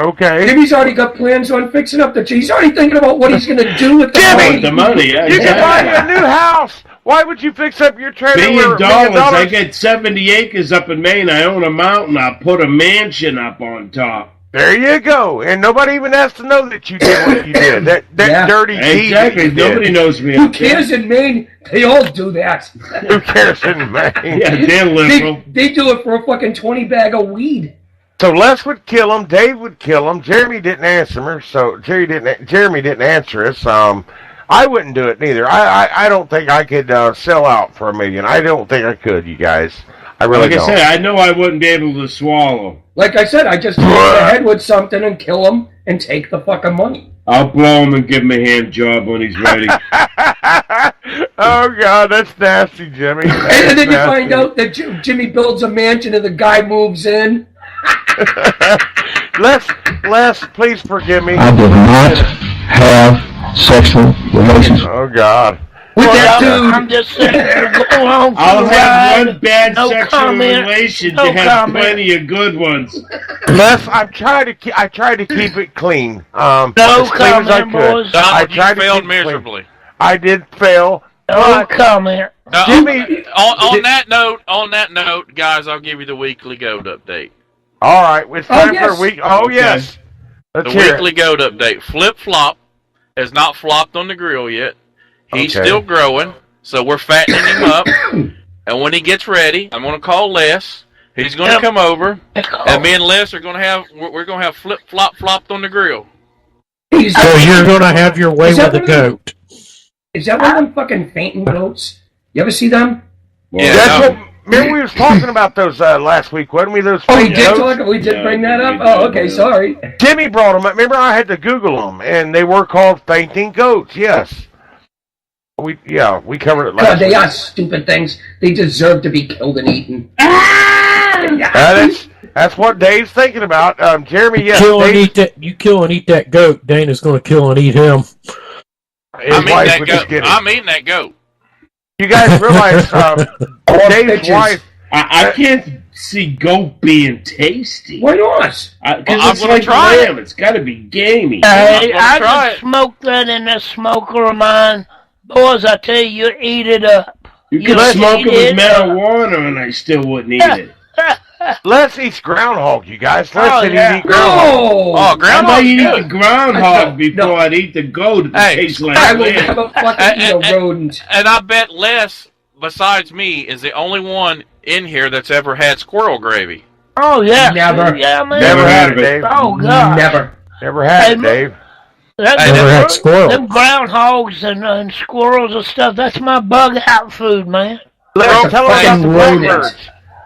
Okay. Jimmy's already got plans on fixing up the... He's already thinking about what he's going to do with the money. The money, yeah, You can buy exactly. a new house. Why would you fix up your trailer $1 with million. $1 million? I get 70 acres up in Maine. I own a mountain. I put a mansion up on top. There you go. And nobody even has to know that you did what you did. That dirty deed. Exactly. that you did. Nobody knows me. Who cares in Maine? They all do that. Who cares in Maine? Yeah, they're liberal. They do it for a fucking 20 bag of weed. So Les would kill him. Dave would kill him. Jeremy didn't answer me, so Jeremy didn't answer us. I wouldn't do it neither. I don't think I could sell out for $1 million. I don't think I could, you guys. I really don't. Like I said, I know I wouldn't be able to swallow. Like I said, I just hit the head with something and kill him and take the fucking money. I'll blow him and give him a hand job when he's ready. Oh, God, that's nasty, Jimmy. And then you find out that Jimmy builds a mansion and the guy moves in. Les, please forgive me. I did not have sexual relations. Oh, God. With that dude. I'm just saying, go on for I'll the have ride. one bad No sexual comment. relation No to have comment. plenty of good ones. Les, I tried to keep it clean. No as clean as I comment, could. boys. I Donald, tried you to failed keep it clean. miserably. I did fail. No comment. Jimmy, On that note, guys, I'll give you the weekly goat update. all right, it's time yes. for a week. Oh, Okay. yes. The Let's hear weekly it. goat update. Flip Flop has not flopped on the grill yet. He's Okay. still growing, so we're fattening him up. And when he gets ready, I'm going to call Les. He's going to come over, and me and Les are going to have we're going to have Flip Flop flopped on the grill. So you're going to have your way Is that with the one of them? goat. Is that one of them fucking fainting goats? You ever see them? Yeah, That's no. what. Remember we was talking about those last week, wasn't we? Those Oh, we fake did goats? talk. We did bring that up. we did, Oh, okay. yeah. Sorry. Jimmy brought them up. Remember I had to Google them, and they were called fainting goats. Yes. we covered it God, last they week. are stupid things. They deserve to be killed and eaten. That's what Dave's thinking about. Jeremy, yes. You kill and eat that goat, Dana's going to kill and eat him. I'm eating that goat. You guys realize Dave's wife... I can't see goat being tasty. Why not? Because it's like lamb. It's got to be gamey. Hey, I just smoked that in the smoker of mine. Boys, I tell you, you eat it up. You could smoke it with marijuana and I still wouldn't eat it. Les eats groundhog, you guys. Les eat groundhog. Oh, groundhog. I'd eat the groundhog before I'd eat the goat. It tastes like I will never fucking eat a rodent. And I bet Les, besides me, is the only one in here that's ever had squirrel gravy. Oh, yeah. Never. Yeah, man. Never had it, Dave. Oh, God. Never had it, Dave. Never had squirrel. Them groundhogs and squirrels and stuff, that's my bug out food, man. Les, tell us about the blackbirds.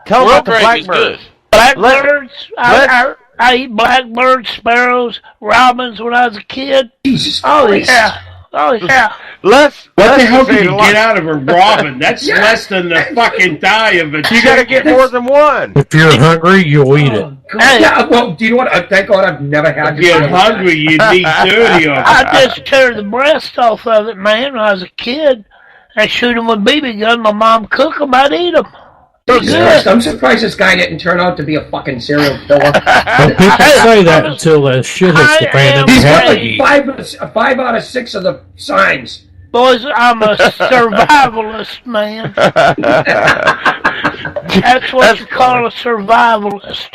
Tell us about the blackbirds. Blackbirds? I eat blackbirds, sparrows, robins when I was a kid. Jesus Christ. Yeah. Oh, yeah. What the hell can you get out of a robin? That's less than the fucking thigh of a chicken. You gotta get more than one. If you're hungry, you'll eat it. Hey. Yeah, well, do you know what? Thank God I've never had. If you're hungry, you'd need 30 of them. I just tear the breast off of it, man, when I was a kid. I shoot them with BB gun. My mom cook them. I'd eat them. I'm surprised this guy didn't turn out to be a fucking serial killer. Well, people say that until the shit hits the fan. He's got like 5 out of 6 of the signs. Boys, I'm a survivalist, man. That's what you call a survivalist.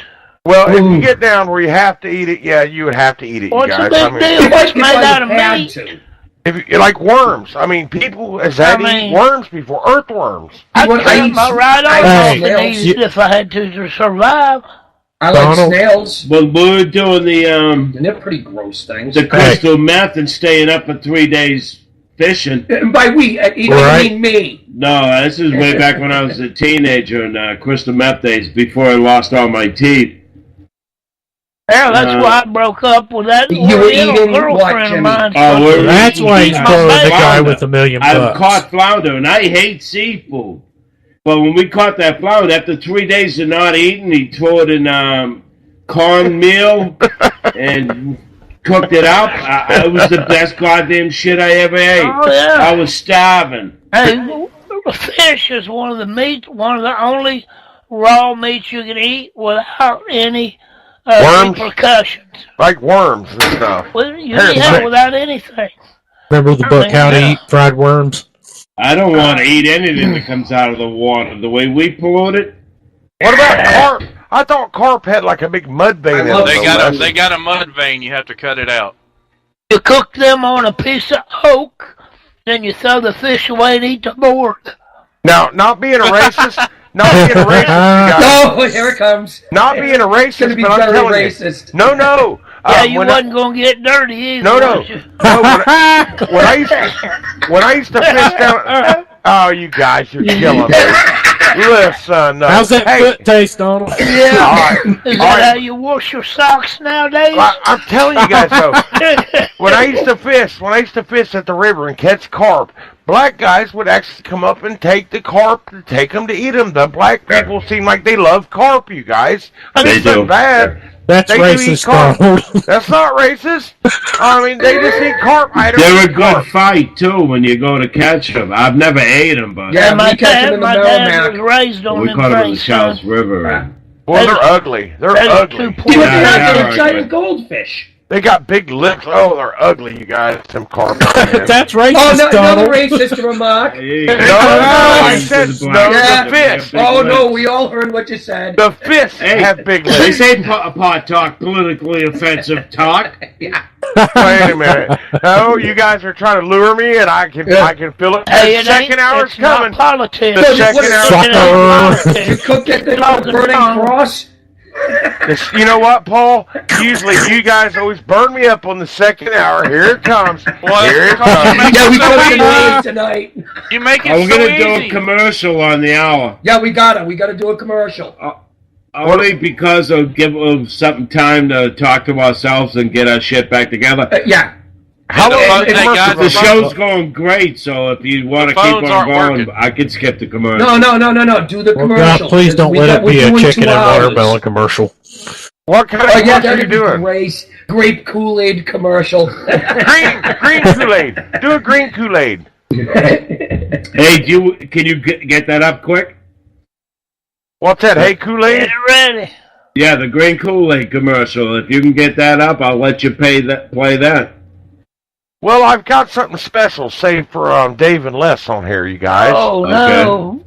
Well, if you get down where you have to eat it, yeah, you would have to eat it, What's you guys. the big deal? What's made out of meat? If you like worms, I mean, people has had to eat worms before, earthworms. I'd turn my right arm off and eat it if I had to survive. I like snails. When we were doing and they're pretty gross things. The crystal meth and staying up for 3 days fishing. And by we, you don't mean me. No, this is way back when I was a teenager in crystal meth days, before I lost all my teeth. Yeah, that's why I broke up with that girlfriend of mine. That's why he's calling the guy with $1 million. I've caught flounder, and I hate seafood. But when we caught that flounder, after 3 days of not eating, he threw it in cornmeal and cooked it up. It was the best goddamn shit I ever ate. Oh, yeah. I was starving. Hey, fish is one of the only raw meats you can eat without any repercussions. Like worms and stuff. Well, you can eat it without anything. Remember the book, How to Eat Fried Worms? I don't want to eat anything that comes out of the water. The way we pollute it. What about carp? I thought carp had like a big mud vein in it. They got a mud vein. You have to cut it out. You cook them on a piece of oak, then you throw the fish away and eat the board. Now, not being a racist. Not being a racist, guys. Oh, here it comes. Not being a racist, be but I'm telling racist. you. No. Yeah, you wasn't going to get dirty either. No. When I used to fish down... Oh, you guys, you're killing me. Listen. How's that foot taste, Donald? Yeah. All right. Is that how you wash your socks nowadays? I'm telling you guys, though. When I used to fish at the river and catch carp, black guys would actually come up and take the carp to take them to eat them. The black people seem like they love carp, you guys. I mean, it's not bad. That's racist, Donald. That's not racist. I mean, they just eat carp. They're a good fight, too, when you go to catch them. I've never ate them, but... Yeah, my dad was raised on them. We caught them in the Charles River. Well, they're ugly. They're ugly. They're giant goldfish. They got big lips. Oh, they're ugly, you guys. Them carp. That's racist, Oh, Donald. no racist remark. I said the fish. Oh, no, we all heard what you said. The fish have big lips. They say pot talk, politically offensive talk. Yeah. Wait a minute. No, you guys are trying to lure me, and I can feel it. Hey, The second hour's coming. Politics. The second hour's You cook that thing on the burning cross? You know what, Paul? Usually you guys always burn me up on the second hour. Here it comes. Here it comes. Yeah, we cooked it tonight. You make it I'm so going to easy. do a commercial on the hour. Yeah, we got it. We got to do a commercial. Only because of give us something time to talk to ourselves and get our shit back together. Yeah. How long? The show's going great, so if you want to keep on going, I can skip the commercial. No. Do the commercial. God, please don't let it be a chicken and watermelon commercial. What kind of commercial are you doing? Grape Kool-Aid commercial. green Kool-Aid. Do a green Kool-Aid. Hey, can you get that up quick? What's that? Hey, Kool-Aid? Get it ready. Yeah, the green Kool-Aid commercial. If you can get that up, I'll let you play that. Well, I've got something special saved for Dave and Les on here, you guys. Oh, no.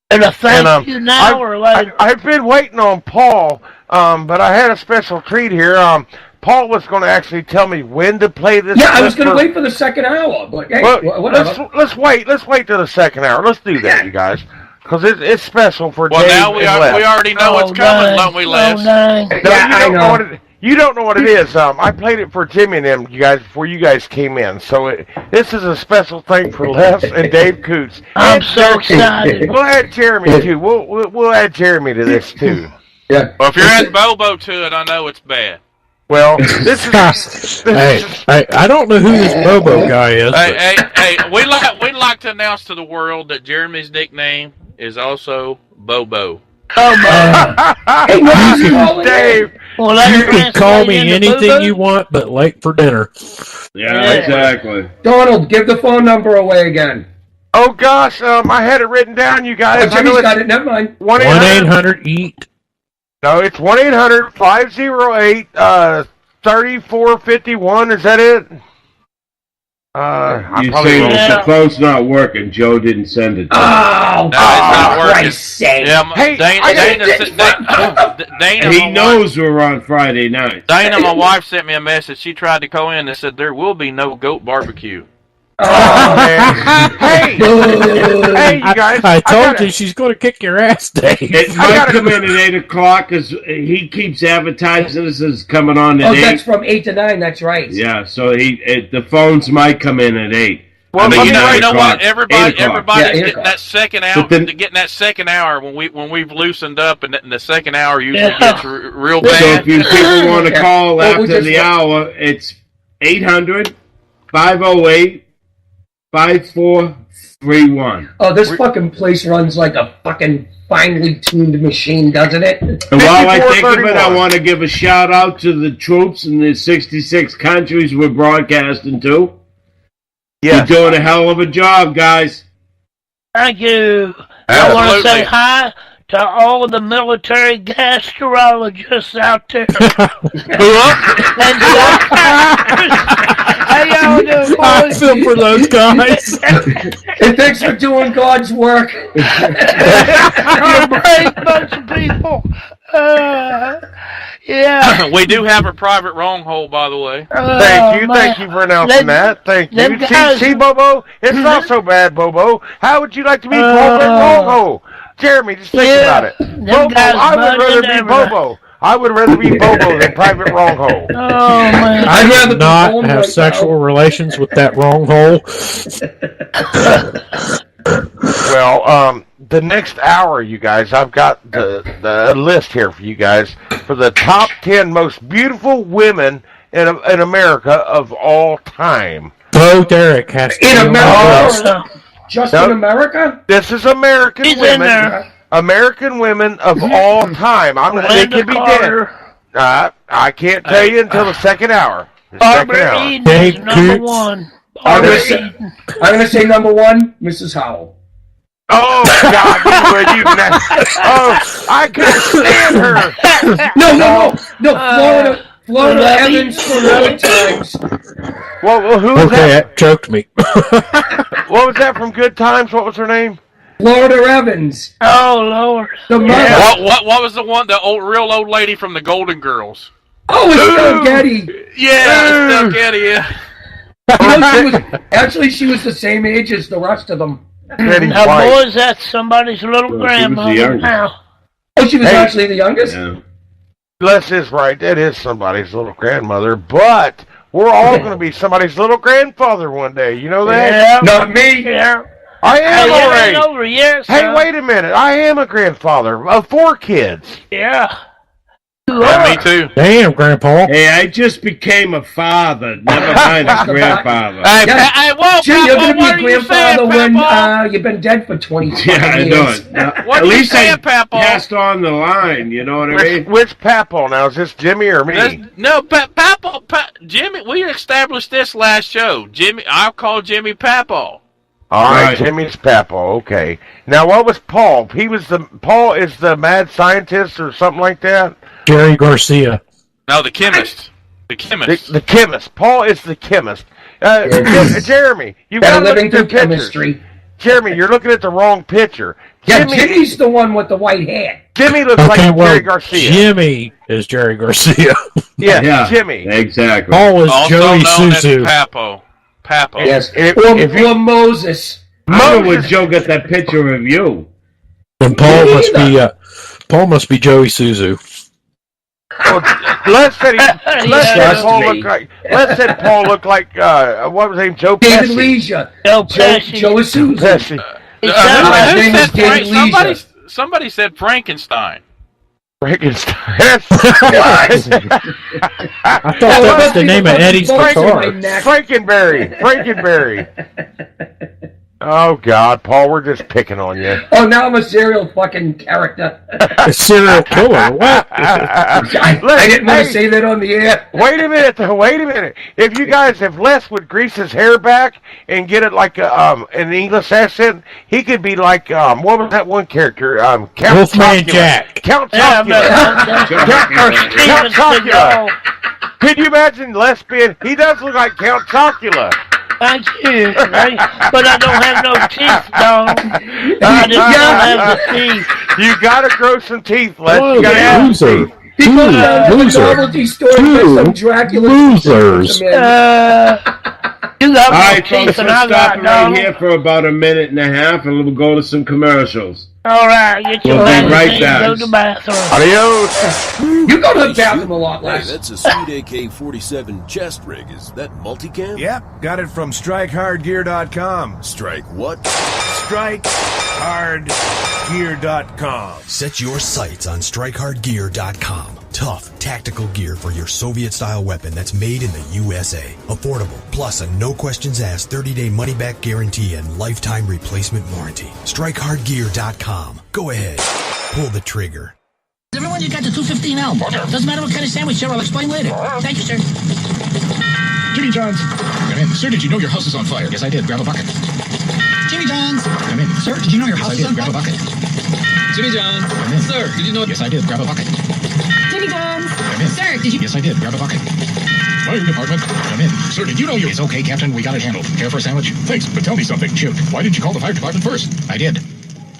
And a thank you now or later? I've been waiting on Paul, but I had a special treat here. Paul was going to actually tell me when to play this. Yeah, I was going to wait for the second hour, but hey, whatever. Let's wait till the second hour. Let's do that, you guys, because it's special for Dave now we Les. already know what's coming, don't we, Les? You don't know what it is. I played it for Timmy and them, you guys, before you guys came in. So this is a special thing for Les and Dave Coots. I'm so excited. We'll add Jeremy too. We'll add Jeremy to this too. Yeah. Well, if you're adding Bobo to it, I know it's bad. Well, this is. Hey, I don't know who this Bobo guy is. Hey, we'd like to announce to the world that Jeremy's nickname is also Bobo. Hey, Dave. Well, You can call me anything you want, but late for dinner. Yeah, exactly. Donald, give the phone number away again. Oh gosh, I had it written down, you guys. Jimmy's got it. Never mind. 1-800-EAT. No, it's 1-800-508-3451. Is that it? You say the phone's not working. Joe didn't send it. Oh, it's not working. Christ's sake. Yeah, hey, Dana, he knows we're on Friday night. Dana, my wife, sent me a message. She tried to call in and said there will be no goat barbecue. Oh, man. Hey, you guys. I told you she's going to kick your ass, Dave. It might come in at 8 o'clock because he keeps advertising this as coming on at 8. That's from 8 to 9. That's right. Yeah, so the phones might come in at 8. Well, you know what? Everybody's getting that second hour. Getting that second hour when we've loosened up, and the second hour usually gets real bad. So if you people want to call after the hour, it's 800-508-5431. Oh, this fucking place runs like a fucking finely tuned machine, doesn't it? And while I think of it, I want to give a shout out to the troops in the 66 countries we're broadcasting to. Yeah, you're doing a hell of a job, guys. Thank you. I want to say hi to all the military gastrologists out there. How y'all doing, boys? I feel for those guys. And thanks for doing God's work. You're a brave bunch of people. Yeah. We do have a private wrong hole, by the way. Thank you for announcing that. Thank you. See, Bobo, it's not so bad, Bobo. How would you like to be private wrong hole? Jeremy, just think about it. Bobo, I would rather be Bobo. I would rather be Bobo than private wrong hole. Oh man! I'd rather not have sexual relations with that wrong hole. Well, the next hour, you guys, I've got the list here for you guys for the top 10 most beautiful women in America of all time. Bo Derek has to in America. Just in America? This is American women. American women of all time. They could be dead. I can't tell you until the second hour. Barbara Eden is number one. I'm going to say number one, Mrs. Howell. Oh, God, you I couldn't stand her. No, Florida Evans for Good Times. Well, who was that? That choked me. What was that from Good Times? What was her name? Florida Evans. Oh, Lord. The mother. Yeah. What was the one, real old lady from the Golden Girls? Oh, it's Estelle Getty. Yeah, Estelle Getty, yeah. She was the same age as the rest of them. Now, boys, that's somebody's little grandmother now. Oh, she was actually the youngest? Yeah. Les is right. That is somebody's little grandmother, but we're all going to be somebody's little grandfather one day. You know that? Yeah. Not me. Yeah. I am already. Over, yes, hey, wait a minute. I am a grandfather of 4 kids. Yeah. Yeah, me too. Damn, Grandpa. Hey, I just became a father. Never mind a grandfather. Well, Gee, you're going to be what a are you saying, grandfather when Papa? you've been dead for 20 Yeah, I years. know it. What At are you least I saying, Papa? passed on the line. You know what I mean? Which Papaw now? Is this Jimmy or me? No, Papa, Jimmy. We established this last show. Jimmy, I'll call Jimmy Papa. All right, Right. Jimmy's Papaw. Okay. Now, what was Paul? Paul is the mad scientist or something like that. Jerry Garcia. No, the chemist. The chemist. The chemist. Paul is the chemist. Jeremy, you Got got a to look living at their through pictures. chemistry. Jeremy, you're looking at the wrong picture. Yeah, Jimmy's the one with the white hair. Jimmy looks like Jerry Garcia. Jimmy is Jerry Garcia. Yeah, Jimmy. Exactly. Paul is Also Joey known Suzu. as Papo. Yes. If Or Moses. I don't know where Joe got that picture of you. And Paul must be Joey Suzu. Well, Les said Paul looked like what was his name? Joe David Pesci. Leisure. Joe Pesci. Joe Susan. Pesci. His name is David Leisure. Somebody said Frankenstein. Frankenstein. I thought that was the name of Eddie's guitar. Frankenberry. Oh, God, Paul, we're just picking on you. Oh, now I'm a serial fucking character. A serial killer. What? I didn't want to say that on the air. Wait a minute. If you guys, if Les would grease his hair back and get it like an English accent, he could be like, what was that one character? Count Wolfman Chocula. Jack. Count Chocula. Count Chocula. Could you imagine Les being, he does look like Count Chocula. Thank you, right? But I don't have no teeth, dog. I just don't have the teeth. You gotta grow some teeth, Les. Whoa, You gotta have loser. teeth. He goes down to the novelty store and gets some Dracula. Losers. You got All more right, teeth folks, than let's I stop got, right dog. here for about a minute and a half, and we'll go to some commercials. All right, get your We'll be hands right and back. go to the bathroom. Adios. You go to the bathroom a lot, Hey, Les. that's a sweet AK-47 chest rig. Is that multicam? Yep, got it from StrikeHardGear.com. Strike what? StrikeHardGear.com. Set your sights on StrikeHardGear.com. Tough, tactical gear for your Soviet-style weapon that's made in the USA. Affordable, plus a no-questions-asked 30-day money-back guarantee and lifetime replacement warranty. StrikeHardGear.com. Go ahead. Pull the trigger. Everyone, you got the 215L. Doesn't matter what kind of sandwich, sir. I'll explain later. Thank you, sir. Jimmy John's. Come in. Sir, did you know your house is on fire? Yes, I did. Grab a bucket. Jimmy John's. Come in. Sir, did you know your house is on Grab a fire? bucket. Jimmy John's. Come in. Sir, did you know? Yes, I did. Grab a bucket. Jimmy John's. Come in. Sir, did you? Yes, I did. Grab a bucket. Fire department. Come in. Sir, did you know you... It's okay, Captain. We got it handled. Care for a sandwich? Thanks, but tell me something. Shoot. Why did you call the fire department first? I did.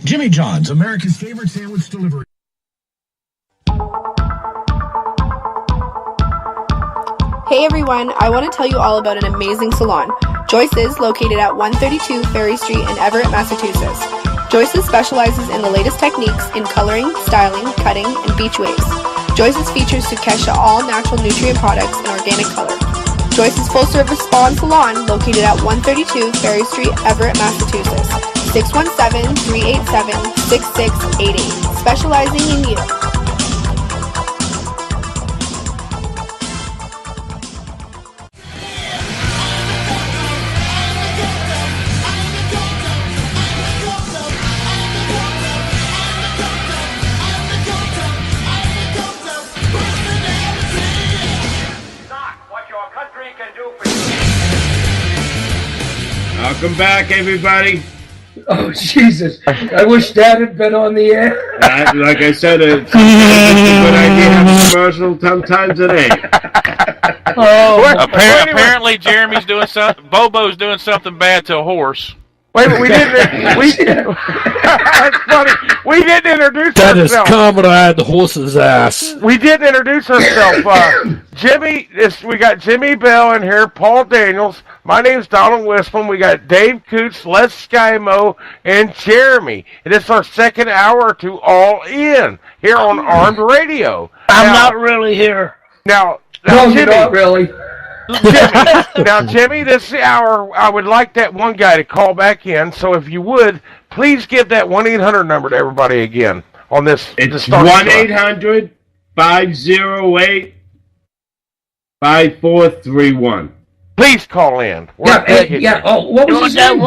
Jimmy John's, America's favorite sandwich delivery. Hey everyone, I want to tell you all about an amazing salon. Joyce's, located at 132 Ferry Street in Everett, Massachusetts. Joyce's specializes in the latest techniques in coloring, styling, cutting, and beach waves. Joyce's features Sukesha all-natural nutrient products in organic color. Joyce's full-service spa and salon, located at 132 Ferry Street, Everett, Massachusetts. 617-387-6688. Specializing in you. Welcome back, everybody. Oh, Jesus. I wish Dad had been on the air. Like I said, it's a good idea to have a commercial 10 times a day. Apparently, Jeremy's doing something. Bobo's doing something bad to a horse. Wait, we didn't. That's funny. We didn't introduce That is ourselves. comrade the horse's ass. We didn't introduce ourselves. Jimmy, we got Jimmy Bell in here, Paul Daniels. My name's Donald Whisman. We got Dave Coots, Les Skymo, and Jeremy. And it's our second hour to All In here on Armed Radio. I'm not really here. Now No, Jimmy, you're not really. Jimmy, this hour, I would like that one guy to call back in. So if you would, please give that 1-800 number to everybody again on this. It's start 1-800 508-5431. Please call in. Oh, what was his name?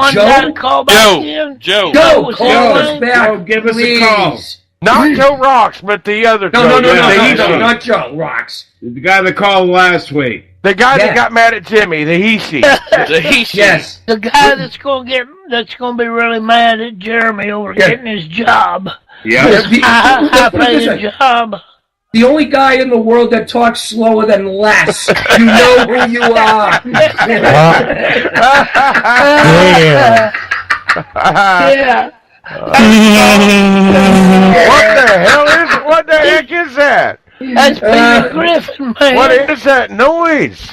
Joe. Joe, call us back. Joe, give us please. a call. Not Joe Rocks, but the other Joe. No, not Joe Rocks. The guy that called last week. The guy that got mad at Jimmy, the he-she. The he-she. Yes. The guy that's gonna be really mad at Jeremy over getting his job. Yeah. High-paying job. The only guy in the world that talks slower than Les. You know who you are. Yeah. What the heck is that? That's Peter Griffin, man. What is that noise?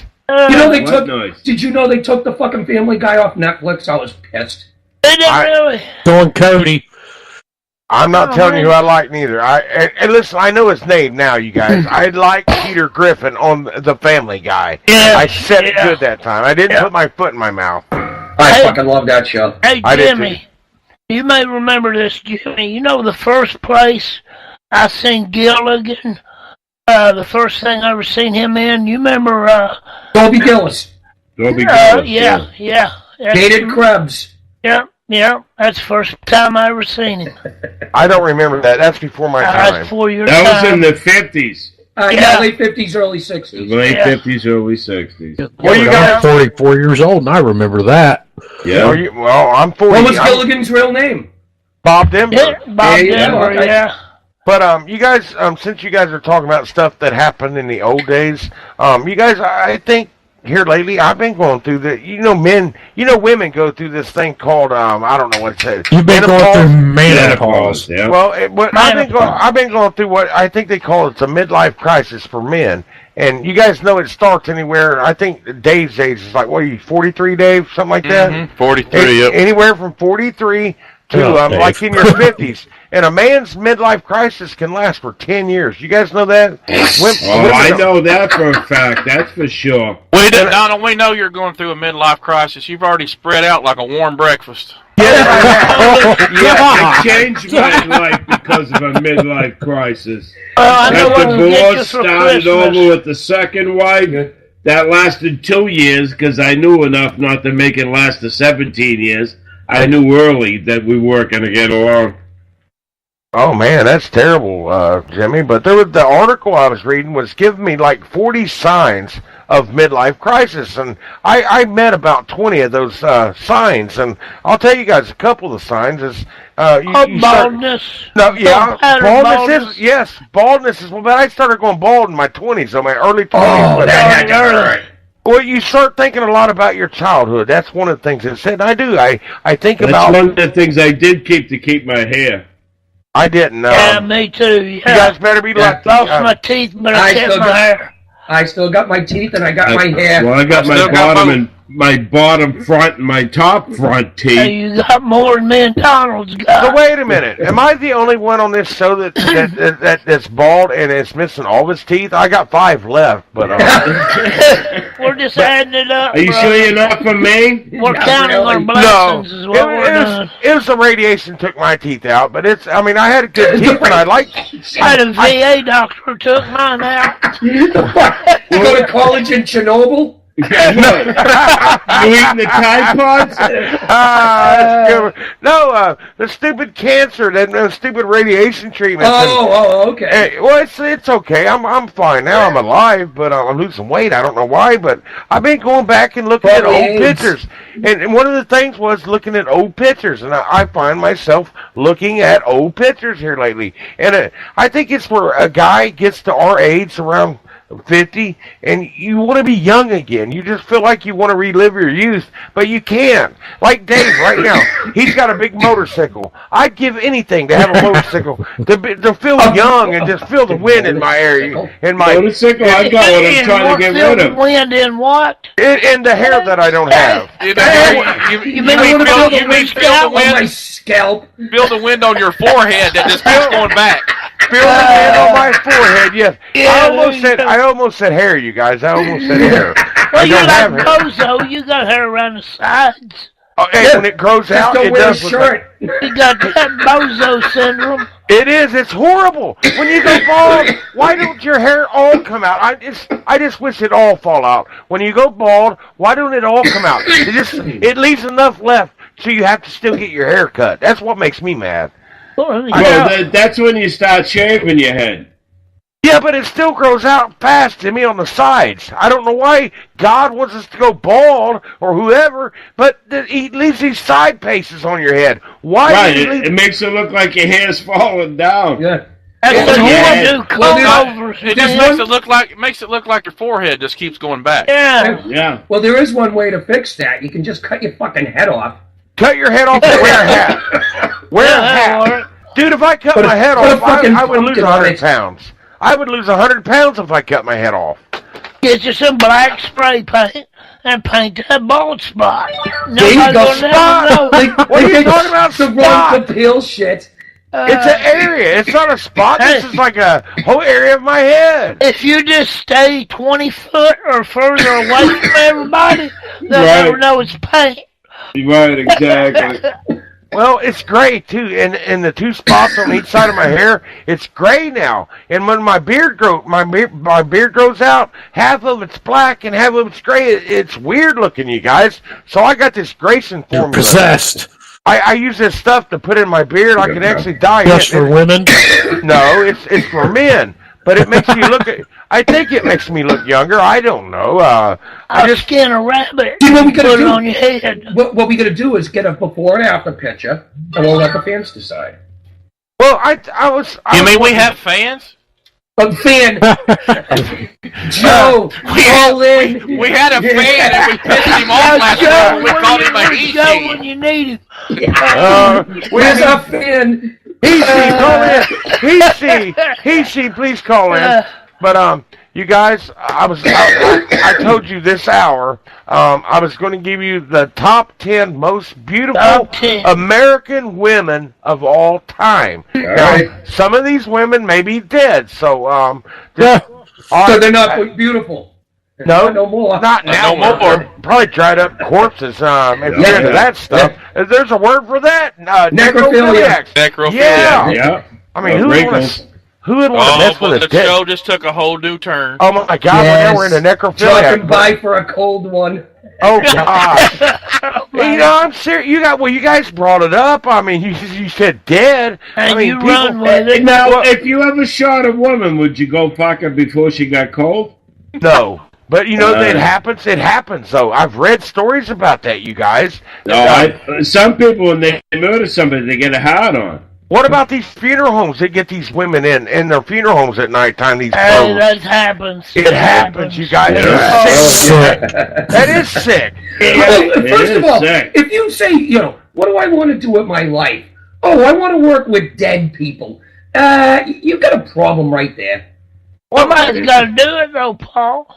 Did you know they took the fucking Family Guy off Netflix? I was pissed. They did really? Going Cody. I'm not telling you who I like neither. And listen, I know his name now, you guys. I like Peter Griffin on The Family Guy. Yeah, I said it good that time. I didn't put my foot in my mouth. I fucking love that show. Hey, Jimmy, you may remember this, Jimmy. You know the first place I seen Gilligan? The first thing I ever seen him in? You remember? Toby Gillis. Toby Gillis. Yeah. Dated Krebs. Yeah, that's the first time I ever seen him. I don't remember that. That's before my time. That's before your time. That was in the 50s. Late 50s, early 60s. Late 50s, early 60s. Well, you guys, I'm 44 years old, and I remember that. Yeah. I'm 40. What was Gilligan's real name? Bob Denver. Yeah, Bob Denver, yeah. But you guys, since you guys are talking about stuff that happened in the old days, you guys, I think here lately I've been going through women go through this thing called I don't know what it says. You've been going through menopause. Yeah. Well, I've been going through what I think they call it's a midlife crisis for men. And you guys know it starts anywhere. I think Dave's age is like, what are you, 43, Dave? Something like that? 43, yep. Anywhere from 43 to like in your 50s. And a man's midlife crisis can last for 10 years. You guys know that? I know that for a fact. That's for sure. Donald, we know you're going through a midlife crisis. You've already spread out like a warm breakfast. I changed my life because of a midlife crisis. That divorce started over with the second wife. That lasted 2 years because I knew enough not to make it last to 17 years. I knew early that we weren't going to get along. Oh man, that's terrible, Jimmy. But the article I was reading was giving me like 40 signs of midlife crisis, and I met about 20 of those signs, and I'll tell you guys a couple of the signs is baldness. Baldness is. But I started going bald in my 20s, so my early 20s. Well, you start thinking a lot about your childhood. That's one of the things it said. I do. I think about. That's one of the things I did keep my hair. I didn't know. Yeah, me too. Yeah. You guys better be lucky. Lost my teeth, but I kept my hair. I still got my teeth and I got my hair. Well, I got my bottom front and my top front teeth. Hey, you got more than me and Donald's got. So wait a minute. Am I the only one on this show that's bald and is missing all of his teeth? I got 5 left, but we're just adding it up. Are you sure you're not from Maine? We're counting our blessings. Is what we're doing. It was the radiation took my teeth out, but I had good teeth and I liked. I had a VA doctor took mine out. You go to college in Chernobyl? You eating the Tide Pods? No, the stupid cancer, that stupid radiation treatment. Okay. Well, it's okay. I'm fine now. I'm alive, but I'm losing weight. I don't know why, but I've been going back and looking at old pictures. And one of the things was looking at old pictures, and I find myself looking at old pictures here lately. And I think it's where a guy gets to our age, around 50, and you want to be young again. You just feel like you want to relive your youth, but you can't. Like Dave right now, he's got a big motorcycle. I'd give anything to have a motorcycle to feel young and just feel the wind in my area. In my motorcycle, I got what I'm trying to get rid of. Wind in what? In the hair that I don't have. You mean feel the wind on my scalp? Feel the wind on your forehead that just keeps going back. Feel the wind on my forehead, yes. I almost said hair, you guys. I almost said hair. Well, you're like Bozo. You got hair around the sides. And when it grows out, it does look like... You got that bozo syndrome. It is. It's horrible. When you go bald, why don't your hair all come out? I just wish it all fall out. When you go bald, why don't it all come out? It leaves enough left so you have to still get your hair cut. That's what makes me mad. Well, that's when you start shaving your head. Yeah, but it still grows out fast to me on the sides. I don't know why God wants us to go bald or whoever, but he leaves these side paces on your head. Why? Right, it makes it look like your hair's falling down. Yeah. It makes it look like your forehead just keeps going back. Yeah. Well, there is one way to fix that. You can just cut your fucking head off. Cut your head off and wear a hat. Wear a hat. Dude, if I cut my head off, I would lose 100 pounds. I would lose 100 pounds if I cut my head off. Get you some black spray paint and paint that bald spot. Nobody's gonna never know. What are you talking about? Spot? The peel shit. It's an area. It's not a spot. This is like a whole area of my head. If you just stay 20 foot or further away from everybody, they'll never know it's paint. Right, exactly. Well, it's gray too, and the two spots on each side of my hair, it's gray now. And when my beard grows out, half of it's black and half of it's gray. It's weird looking, you guys. So I got this Grayson formula. You're possessed. I use this stuff to put in my beard. I can actually dye it. Just for women? No, it's for men. But it makes you look. I think it makes me look younger. I don't know. I just skin a rabbit. See, what we put it on your head. What we gotta do is get a before and after picture, and we'll let the fans decide. Well, I was. You mean we have fans? Fan. Joe, call in. We had a fan and we pissed him off last night when we called him a he-she. When you need him. Where's our fan? He-she, please call in. But you guys, I told you this hour, I was going to give you the top 10 most beautiful American women of all time. Now, some of these women may be dead, so so they're not beautiful. No, no more. Not now. No more. Probably dried up corpses. If you're into that stuff, there's a word for that. Necrophiliacs. Necrophiliacs. Yeah. I mean, who would want to mess with a the dead? show just took a whole new turn. Oh my God! Yes. We're into necrophiliacs. Talking by for a cold one. Oh God! I'm serious. You guys brought it up. I mean, you said dead. And I mean, you run with it. Now, if you ever shot a woman, would you go fuck her before she got cold? No. But you know that happens. It happens, though. I've read stories about that, you guys. No, some people, when they murder somebody, they get a hard on. What about these funeral homes that get these women in their funeral homes at nighttime? These hey, that happens. It happens, you guys. Sick. That is sick. First of all, if you say, what do I want to do with my life? Oh, I want to work with dead people. You've got a problem right there. Somebody's got to do it, though, Paul.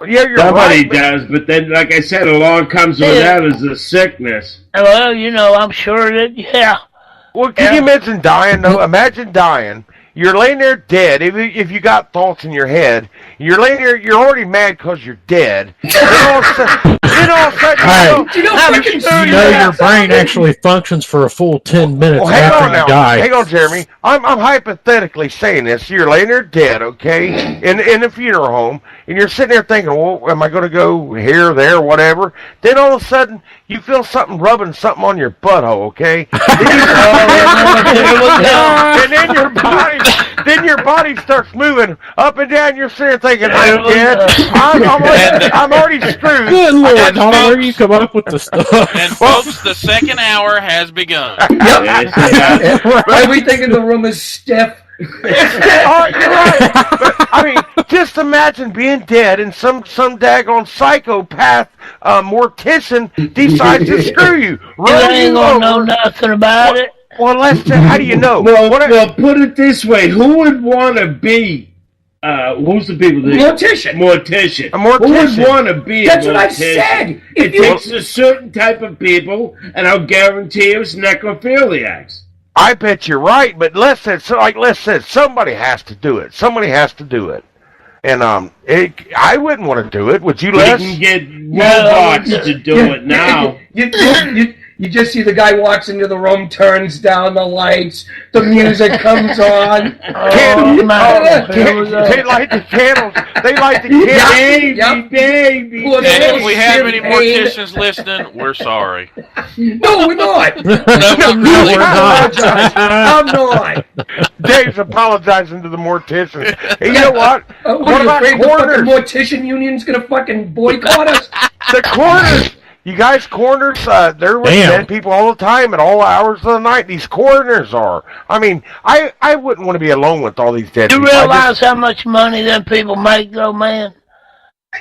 Yeah, you're Somebody right, does, but then, like I said, along comes with that is a sickness. Well, I'm sure that, Well, can you imagine dying, though? Imagine dying. You're laying there dead. If you got thoughts in your head, you're laying there, you're already mad because you're dead. Then all of a sudden, your brain actually functions for a full 10 minutes after you die. Hang on, Jeremy. I'm hypothetically saying this. You're laying there dead, okay, in a funeral home, and you're sitting there thinking, well, am I going to go here, there, whatever? Then all of a sudden, you feel something rubbing something on your butthole, okay? Then your body starts moving up and down. You're sitting there thinking, I'm dead. I'm already screwed. Good Lord, Tom, where do you come up with the stuff? And folks, the second hour has begun. Everything in the room is stiff. You're right. But, I mean, just imagine being dead and some daggone psychopath mortician decides to screw you. You ain't gonna know nothing about it. Well, how do you know? Well, put it this way: who would want to be? Who's the people? Mortician. Mortician. A mortician. Who would want to be? That's a mortician? what I said. It takes a certain type of people, and I'll guarantee it's necrophiliacs. I bet you're right, but Les said somebody has to do it. Somebody has to do it. And I wouldn't want to do it. Would you, Les? You can get robots to do it now. You just see the guy walks into the room, turns down the lights, the music comes on. They light the candles. They light the candles. Baby. And if we have any morticians listening, we're sorry. No, we're not. No, we're not. I'm not. Dave's apologizing to the morticians. Hey, you know what? What about corners? The mortician union's gonna fucking boycott us? The corners. You guys, corners, they're with dead people all the time at all hours of the night. These corners are. I mean, I wouldn't want to be alone with all these dead people. You realize how much money them people make, though, man?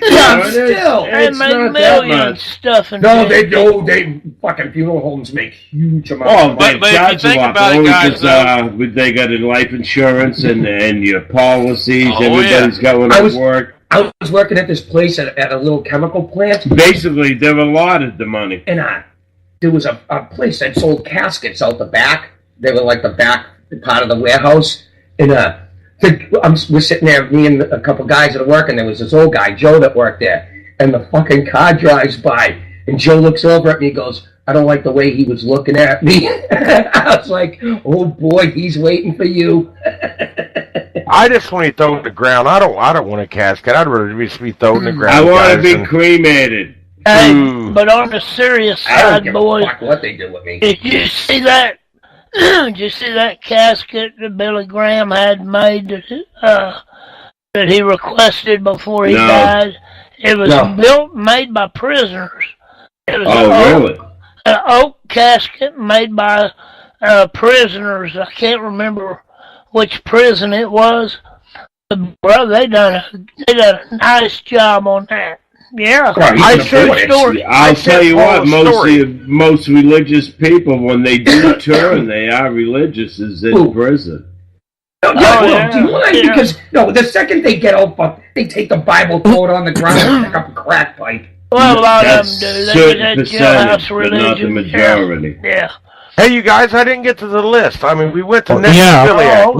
Yeah, still. They make millions stuffing. No, they fucking funeral homes make huge amounts of money. But if you think about it, guys, they got life insurance and your policies. Everybody's going to work. I was working at this place at a little chemical plant. Basically, they were allotted the money. And there was a place that sold caskets out the back. They were like the back part of the warehouse. And we're sitting there, me and a couple guys that are working. There was this old guy, Joe, that worked there. And the fucking car drives by. And Joe looks over at me and goes, I don't like the way he was looking at me. I was like, oh boy, he's waiting for you. I just want to throw it in the ground. I don't want a casket. I'd rather just be thrown in the ground. I want to be cremated. Hey, but on the serious side, boys, what they do with me. Did you see that? Did you see that casket that Billy Graham had made that he requested before he died? It was made by prisoners. It was really? An oak casket made by prisoners. I can't remember which prison it was. But brother, they done a nice job on that. Yeah, I'll tell you what. Most religious people, when they do turn, they are religious. Is in prison. Do you mind? Because the second they get out, they take the Bible, throw it on the ground, and pick up a crack pipe. Well, a lot of them do. They get that jailhouse religion. But not the majority. Yeah. Hey, you guys! I didn't get to the list. I mean, we went to necrophilia.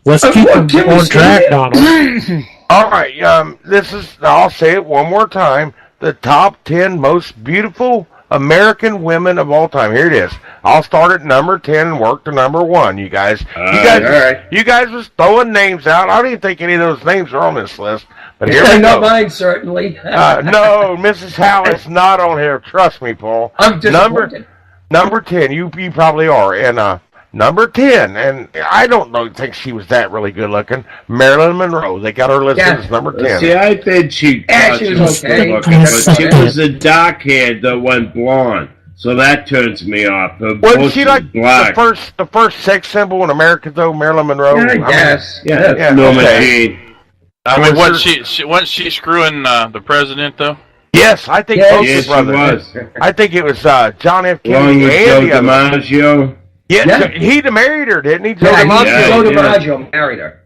Let's keep them on track, Donald. All right. I'll say it one more time. The top 10 most beautiful American women of all time. Here it is. I'll start at number 10 and work to number 1. You guys. You guys was throwing names out. I don't even think any of those names are on this list. But here we go. Not mine, certainly. No, Mrs. Howe is not on here. Trust me, Paul. I'm disappointed. Number 10, you probably are. And number 10, and I don't think she was that really good looking, Marilyn Monroe. They got her listed as number 10. See, I think she was okay. Good looking, but she was a dark haired that went blonde. So that turns me off. Wasn't she like the first sex symbol in America, though, Marilyn Monroe? Yes. I mean, wasn't she screwing the president, though? Yes, I think both of brothers. I think it was John F. Kennedy and the other. Yeah, he married her, didn't he? Joe DiMaggio married her.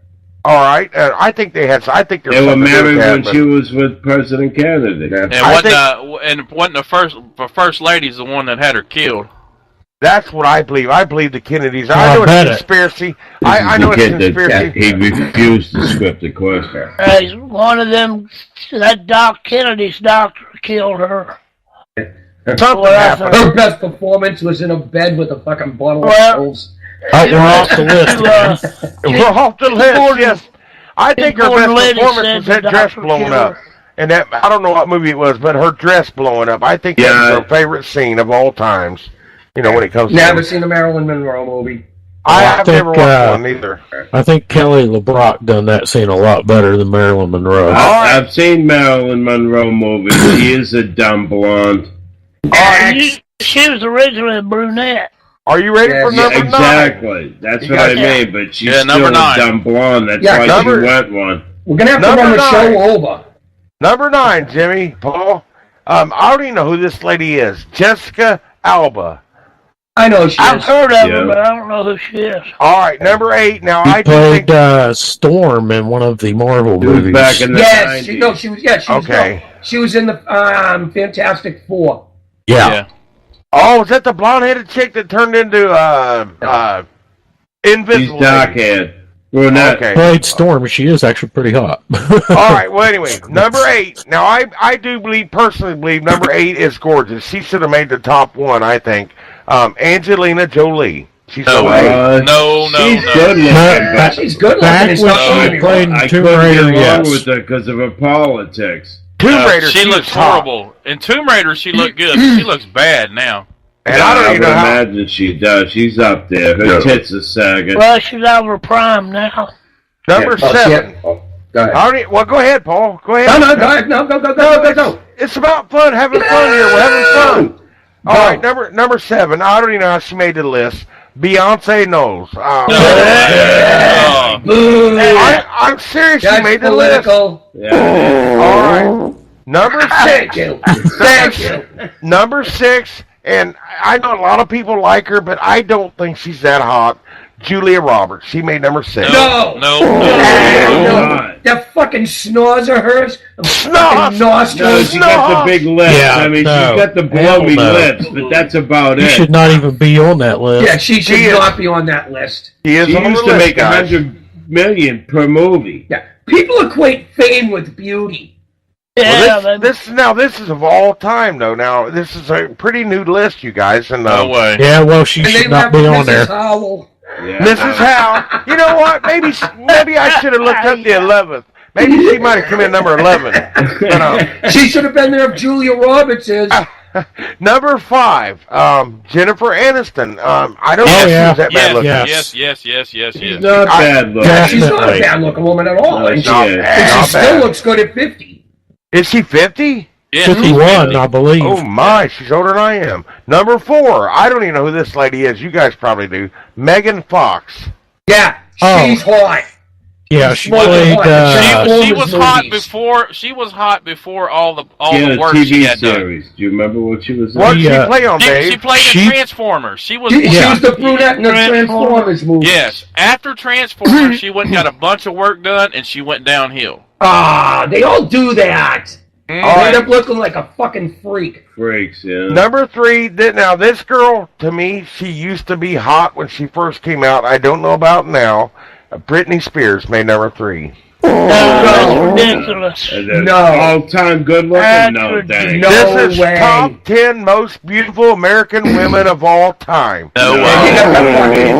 All right, I think they had. I think they were married when she was with President Kennedy. And wasn't the first lady's the one that had her killed? That's what I believe. I believe the Kennedys. I know it's a conspiracy. I know it's a conspiracy. He refused to script the question. One of them, that Doc Kennedy's doctor killed her. Her best performance was in a bed with a fucking bottle of pills. We're off the list. We're off the list, yes. I think her best performance was that dress blowing up. And that, I don't know what movie it was, but her dress blowing up. I think that was her favorite scene of all times. You know, when it comes to... Never seen a Marilyn Monroe movie. I've never watched one either. I think Kelly LeBrock done that scene a lot better than Marilyn Monroe. I've seen Marilyn Monroe movies. She is a dumb blonde. She was originally a brunette. Are you ready for number 9? Exactly. That's what I mean, but she's still a dumb blonde. That's why she went one. We're going to have to run the show over. Number 9, Jimmy, Paul. I don't even know who this lady is. Jessica Alba. I know she is. I've heard of her, but I don't know who she is. All right, number 8. Now, I played Storm in one of the Marvel movies. Back in the 90s. She was in the Fantastic Four. Yeah. Oh, is that the blonde-headed chick that turned into Invisible? She's dark-haired. Brunette. Okay. Played Storm. She is actually pretty hot. All right. Well, anyway, number 8. Now, I do personally believe number 8 is gorgeous. She should have made the top 1, I think. Angelina Jolie. She's no, she's good looking. She's good looking. Back when she played in Tomb Raider, yes. With her because of her politics. Tomb Raider, she looks horrible. In Tomb Raider, she looked good. She looks bad now. And I don't even imagine she does. She's up there. Her tits are sagging. Well, she's over prime now. Number 7. Go ahead. Well, go ahead, Paul. Go ahead. No, go ahead. No, go. It's about fun, having fun here. We're having fun. All right, number 7. I don't even know how she made the list. Beyonce knows. I'm serious. She made the list. Yeah. All right. Number 6. Thank you. Number 6, and I know a lot of people like her, but I don't think she's that hot. Julia Roberts. She made number 6. No. That fucking snores of hers. Snores. No, she got the big lips. Yeah, I mean, she's got the blowy lips, but that's about You it. should not even be on that list. Yeah, she should not be on that list. She is She on the used to list, make guys. $100 million per movie. Yeah, people equate fame with beauty. Yeah, Well, this is of all time, though. Now, this is a pretty new list, you guys. And No way. Yeah, well, she And should they not left be on Mrs. there. Howell. Yeah. Mrs. Howe. You know what? Maybe I should have looked up the 11th. Maybe she might have come in number 11. She should have been there if Julia Roberts is. Number 5, Jennifer Aniston. I don't think she's that bad looking. Yes. She's not bad looking. Yeah, she's not a bad looking woman at all. No, and she she, is. and she still looks good at 50. Is she 50? Yeah, 51, I believe. Oh my, she's older than I am. Number 4, I don't even know who this lady is. You guys probably do. Megan Fox. Yeah, she's hot. Yeah, she Well, played. She was hot before. She was hot before all the work TV she had series. Do you remember what she was? What did she play on, Dave? She played in Transformers. She was. She was the brunette in the Transformers movie. Yes. After Transformers, she went and got a bunch of work done, and she went downhill. They all do that. All They right. end up looking like a fucking freak. Freaks, yeah. Number 3, now this girl, to me, she used to be hot when she first came out. I don't know about now. Britney Spears made number 3. That's ridiculous. No. All-time good looking? No, thanks. No This is way. top 10 most beautiful American women of all time. No way.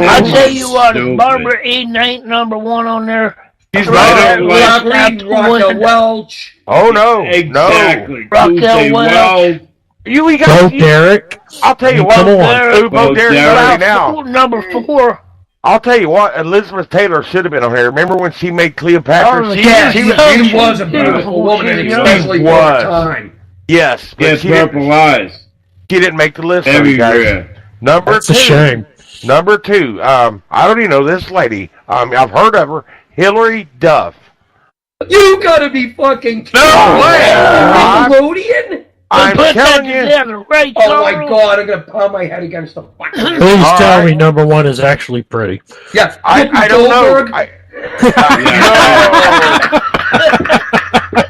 I tell you what, if Stupid. Barbara Eden ain't number 1 on there. She's right. Raquel Welch. Oh, no. Exactly. Raquel Tuesday Welch. Welch. We Bo got, Derek. I'll tell you what. Come on. Ooh, Bo Bo Derek's Derek. right now. Number 4. I'll tell you what, Elizabeth Taylor should have been on here. Remember when she made Cleopatra? Oh, She was a beautiful woman, and especially for was. her time. Yes, but Yes, she purple eyes. didn't make the list. though, you guys. Everywhere. Number That's 2. a shame. Number 2. I don't even know this lady. I've heard of her. Hillary Duff. You gotta be fucking kidding No way. Nickelodeon? I'm Put that telling you. together, right, Oh my Charles? god, I'm gonna pound my head against the fucking. Please All tell right. me number 1 is actually pretty. Yeah, I don't know.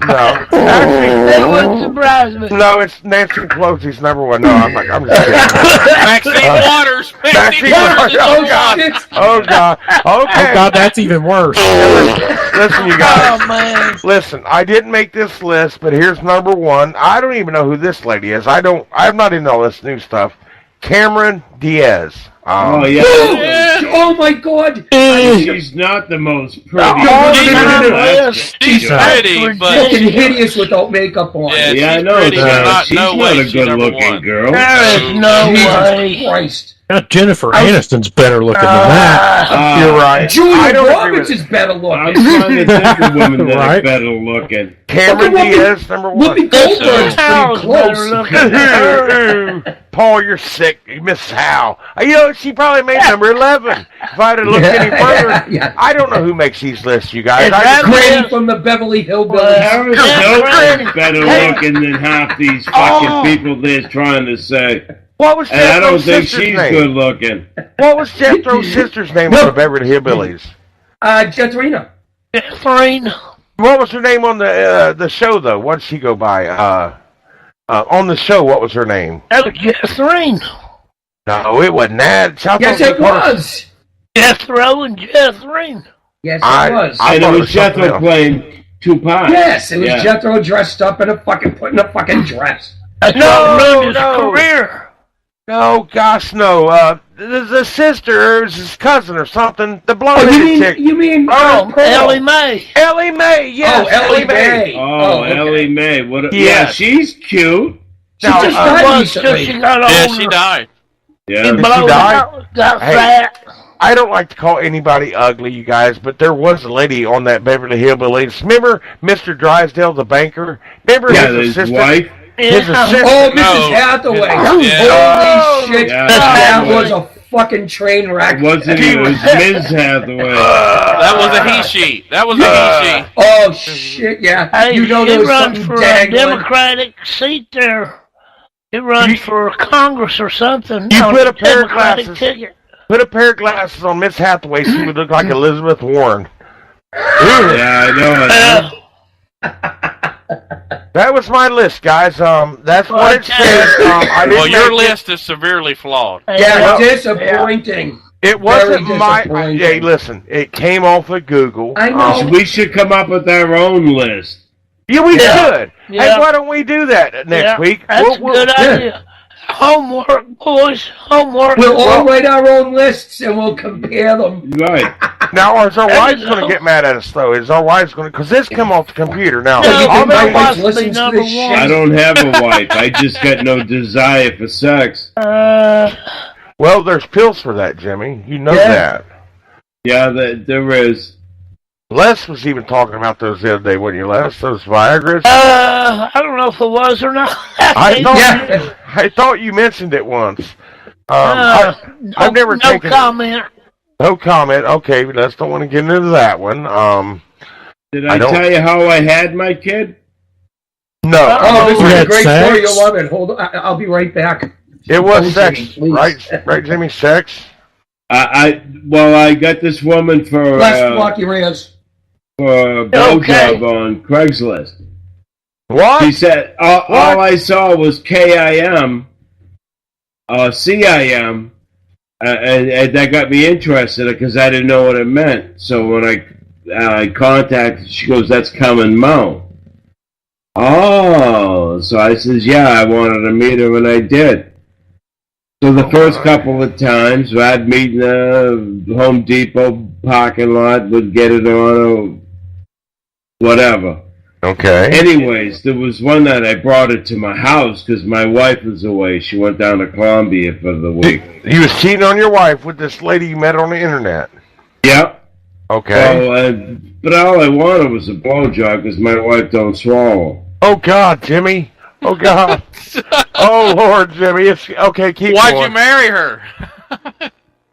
No. That wouldn't surprise me. No, it's Nancy Pelosi's number 1. No, I'm just kidding. Maxine Waters. Maxine Waters. Oh, God. Oh, God. Okay. Oh, God, that's even worse. Listen, you guys. Oh, man. Listen, I didn't make this list, but here's number 1. I don't even know who this lady is. I'm not into all this new stuff. Cameron Diaz. Oh, yeah. Oh my god! She's not the most pretty. She's pretty, but fucking hideous without makeup on. Yeah, I know. pretty, but She's no not way a she's number good-looking 1. girl. There is no way. Jesus Christ. Now, Jennifer Aniston's better looking than that. You're right. Julia Roberts is better I'm looking. trying to think of women that Right. are better looking. Cameron Diaz, number 1. Whoopi Goldberg's pretty close. Paul, you're sick. You miss Howe. You know, she probably made number 11. If I'd have looked any further, Yeah. I don't know who makes these lists, you guys. Granny from the Beverly Hillbillies. Paris Hilton's better looking than half these fucking people they're trying to say. What was And I don't Jethro's think sister's she's name? good looking. What was Jethro's sister's name on the Beverly Hillbillies? Jetrina. Catherine. What was her name on the show, though? What did she go by? On the show, what was her name? That was Catherine. No, it wasn't that. Yes, it was. Jethro and Catherine. Yes, it was. And it was Jethro playing two parts. Yes, it was Jethro dressed up in a fucking dress. No. Career. No, gosh, no. The sister, or his cousin or something. The blonde chick. You mean Ellie Mae. Ellie Mae, yes. Oh, Ellie Mae. Oh, okay. Ellie Mae. Yeah, she's cute. She just died recently. She got older. Yeah, she died. Yeah, she died. Got fat. I don't like to call anybody ugly, you guys, but there was a lady on that Beverly Hillbillies. Remember Mr. Drysdale, the banker? Remember his assistant? Wife? His assistant. Oh, Mrs. Hathaway. Holy shit. That was a fucking train wreck. It wasn't even. It was Ms. Hathaway. That was a he-she. That was a he-she. Oh, shit, yeah. Hey, you know there was runs something for dangling. a Democratic seat there. It runs for Congress or something. You on put a a pair of Democratic glasses. ticket. Put a pair of glasses on Miss Hathaway, she would look like Elizabeth Warren. Yeah, I know. That was my list, guys. That's what it says. Well, your list is severely flawed. Yeah, disappointing. It wasn't Very my. disappointing. Hey, listen, it came off of Google. I know. We should come up with our own list. Yeah, we should. Yeah. Hey, why don't we do that next week? That's a good idea. Homework, boys. Homework. We'll all write our own lists and we'll compare them. Right. Now, is our wives going to get mad at us, though? Is our wives going to... Because this come off the computer now. No, my wife listens listens to this shit. I don't have a wife. I just got no desire for sex. Well, there's pills for that, Jimmy. You know that. Yeah, there is. Les was even talking about those the other day, wasn't you, Les? Those Viagra's? I don't know if it was or not. I thought you mentioned it once. I've never taken... No comment. No comment. Okay, let's don't want to get into that one. Did I tell you how I had my kid? No. Oh, this is a great sex? story. You'll love it. Hold on. I'll be right back. It was Oh, sex, Jimmy, right, Jimmy? Sex? I got this woman for Last Blocky Reyes. for a blowjob on Craigslist. What? She said all I saw was KIM, CIM, and that got me interested because I didn't know what it meant. So when I contacted, she goes, "That's Common Mo." Oh, so I says, "Yeah, I wanted to meet her," and I did. So the first couple of times, I'd meet in the Home Depot parking lot, would get it on or whatever. Okay. Anyways, there was one night I brought it to my house because my wife was away. She went down to Colombia for the week. You was cheating on your wife with this lady you met on the internet. Yep. Okay. Well, but all I wanted was a blowjob because my wife don't swallow. Oh, God, Jimmy. Oh, God. Oh, Lord, Jimmy. It's okay, keep Why'd going. you marry her?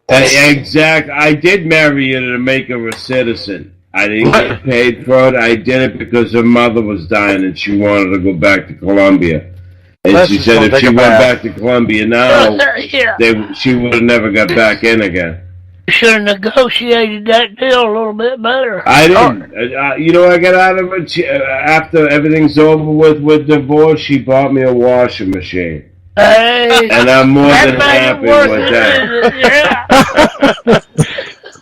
Exactly. I did marry her to make her a citizen. I didn't get paid for it. I did it because her mother was dying and she wanted to go back to Colombia. And she said if she went back to Colombia now, she would have never got back in again. You should have negotiated that deal a little bit better. I didn't. I got out of it. After everything's over with divorce, she bought me a washing machine. Hey, and I'm more than happy with that. Yeah.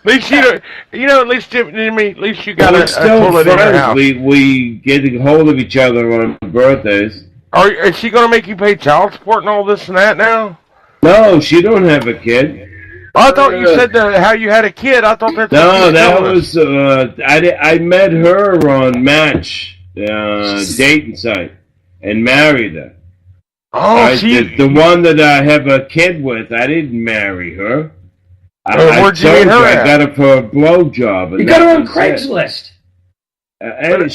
At least at least Jimmy, at least you got We're a still toilet in your friends. house. We get a hold of each other on birthdays. Is she going to make you pay child support and all this and that now? No, she don't have a kid. I thought you said how you had a kid. I thought that's no. That was I met her on Match dating site and married her. Oh, the one that I have a kid with, I didn't marry her. Where'd you meet her at? I got her for a blowjob. You got her on Craigslist. And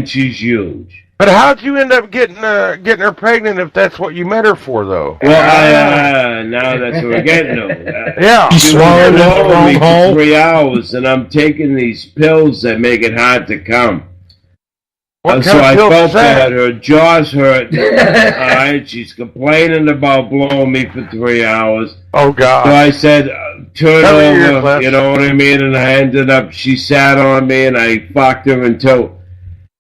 she's huge. But how'd you end up getting her pregnant if that's what you met her for, though? Well, now that's what we're getting to. Yeah. She swallowed was it the wrong me hole. for 3 hours, and I'm taking these pills that make it hard to come. What So kind of I pills felt is that? that her jaws hurt. All right, she's complaining about blowing me for 3 hours. Oh, God. So I said, turn Cover your ears, over, Les. you know what I mean? And I ended up, she sat on me, and I fucked her until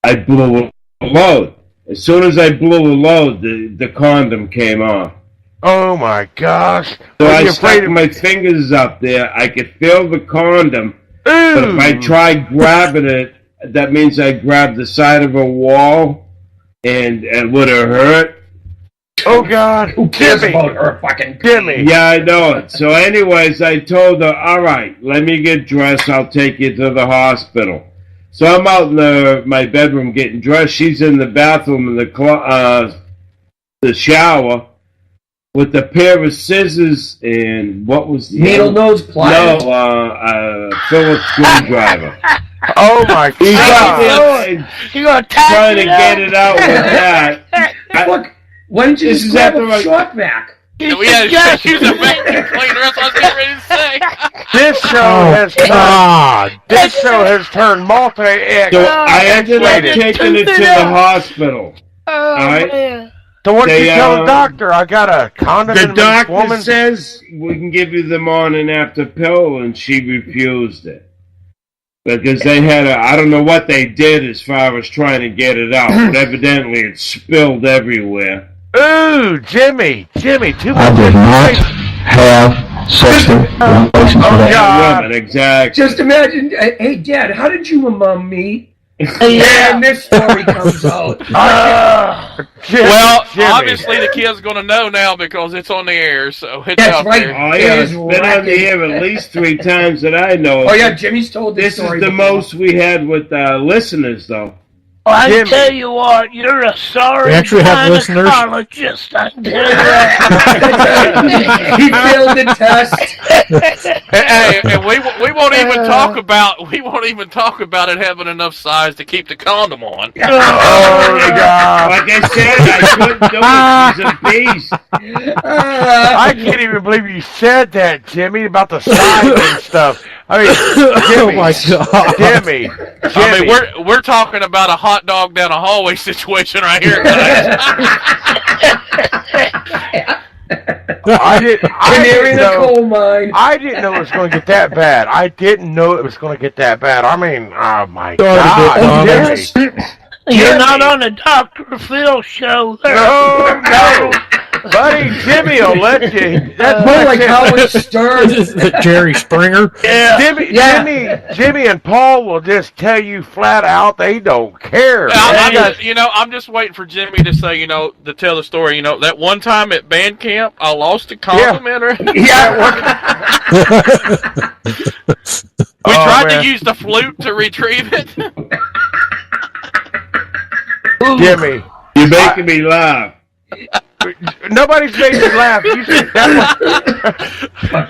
I blew a load. As soon as I blew a load, the condom came off. Oh, my gosh. So Were I you stuck my fingers up there. I could feel the condom, But if I try grabbing it, that means I grab the side of a wall, and would it hurt? Oh, God. Who cares about her fucking Jimmy? Yeah, I know it. So anyways, I told her, all right, let me get dressed. I'll take you to the hospital. So I'm out in my bedroom getting dressed. She's in the bathroom in the shower with a pair of scissors and what was the needle nose pliers? No, Phillips screwdriver. Oh, my God. You're going to trying to get it out with that. Look. Why didn't you just grab a short vac? We had to use a vacuum cleaner. That's what I was getting ready to say. This show has turned multi-X. So I ended up taking it to the hospital. All right. So what did you tell the doctor? I got a condom. The doctor says we can give you the morning after pill, and she refused it. Because they had I don't know what they did as far as trying to get it out, but evidently it spilled everywhere. Ooh, Jimmy, too much. I did not have sexual relations with that woman, exactly. Just imagine, hey, Dad, how did you mum me? And this story comes out. Well, obviously the kid's going to know now because it's on the air, so it's out there. Oh, yeah, it's been on the air at least 3 times that I know. Oh, yeah, Jimmy's told this story. This is the most we had with listeners, though. Well, I tell you what, you're a sorry gynecologist. I tell you that. He failed the test. Hey, and we won't even talk about it having enough size to keep the condom on. Oh my God! Like I said, I couldn't do it. She's a beast. I can't even believe you said that, Jimmy, about the size and stuff. I mean, Jimmy, oh my God, Jimmy. I mean, we're talking about a hot dog down a hallway situation right here. I didn't know. Coal mine. I didn't know it was going to get that bad. I didn't know it was going to get that bad. I mean, oh my God. Jimmy. You're not on the Dr. Phil show there. No. Buddy, Jimmy will let you. That's more like Howard Stern. Jerry Springer. Yeah. Jimmy and Paul will just tell you flat out they don't care. I'm just waiting for Jimmy to say, to tell the story. That one time at band camp, I lost a compliment. Yeah. We tried to use the flute to retrieve it. Jimmy, you're making me laugh. Nobody's made me laugh. You said that one.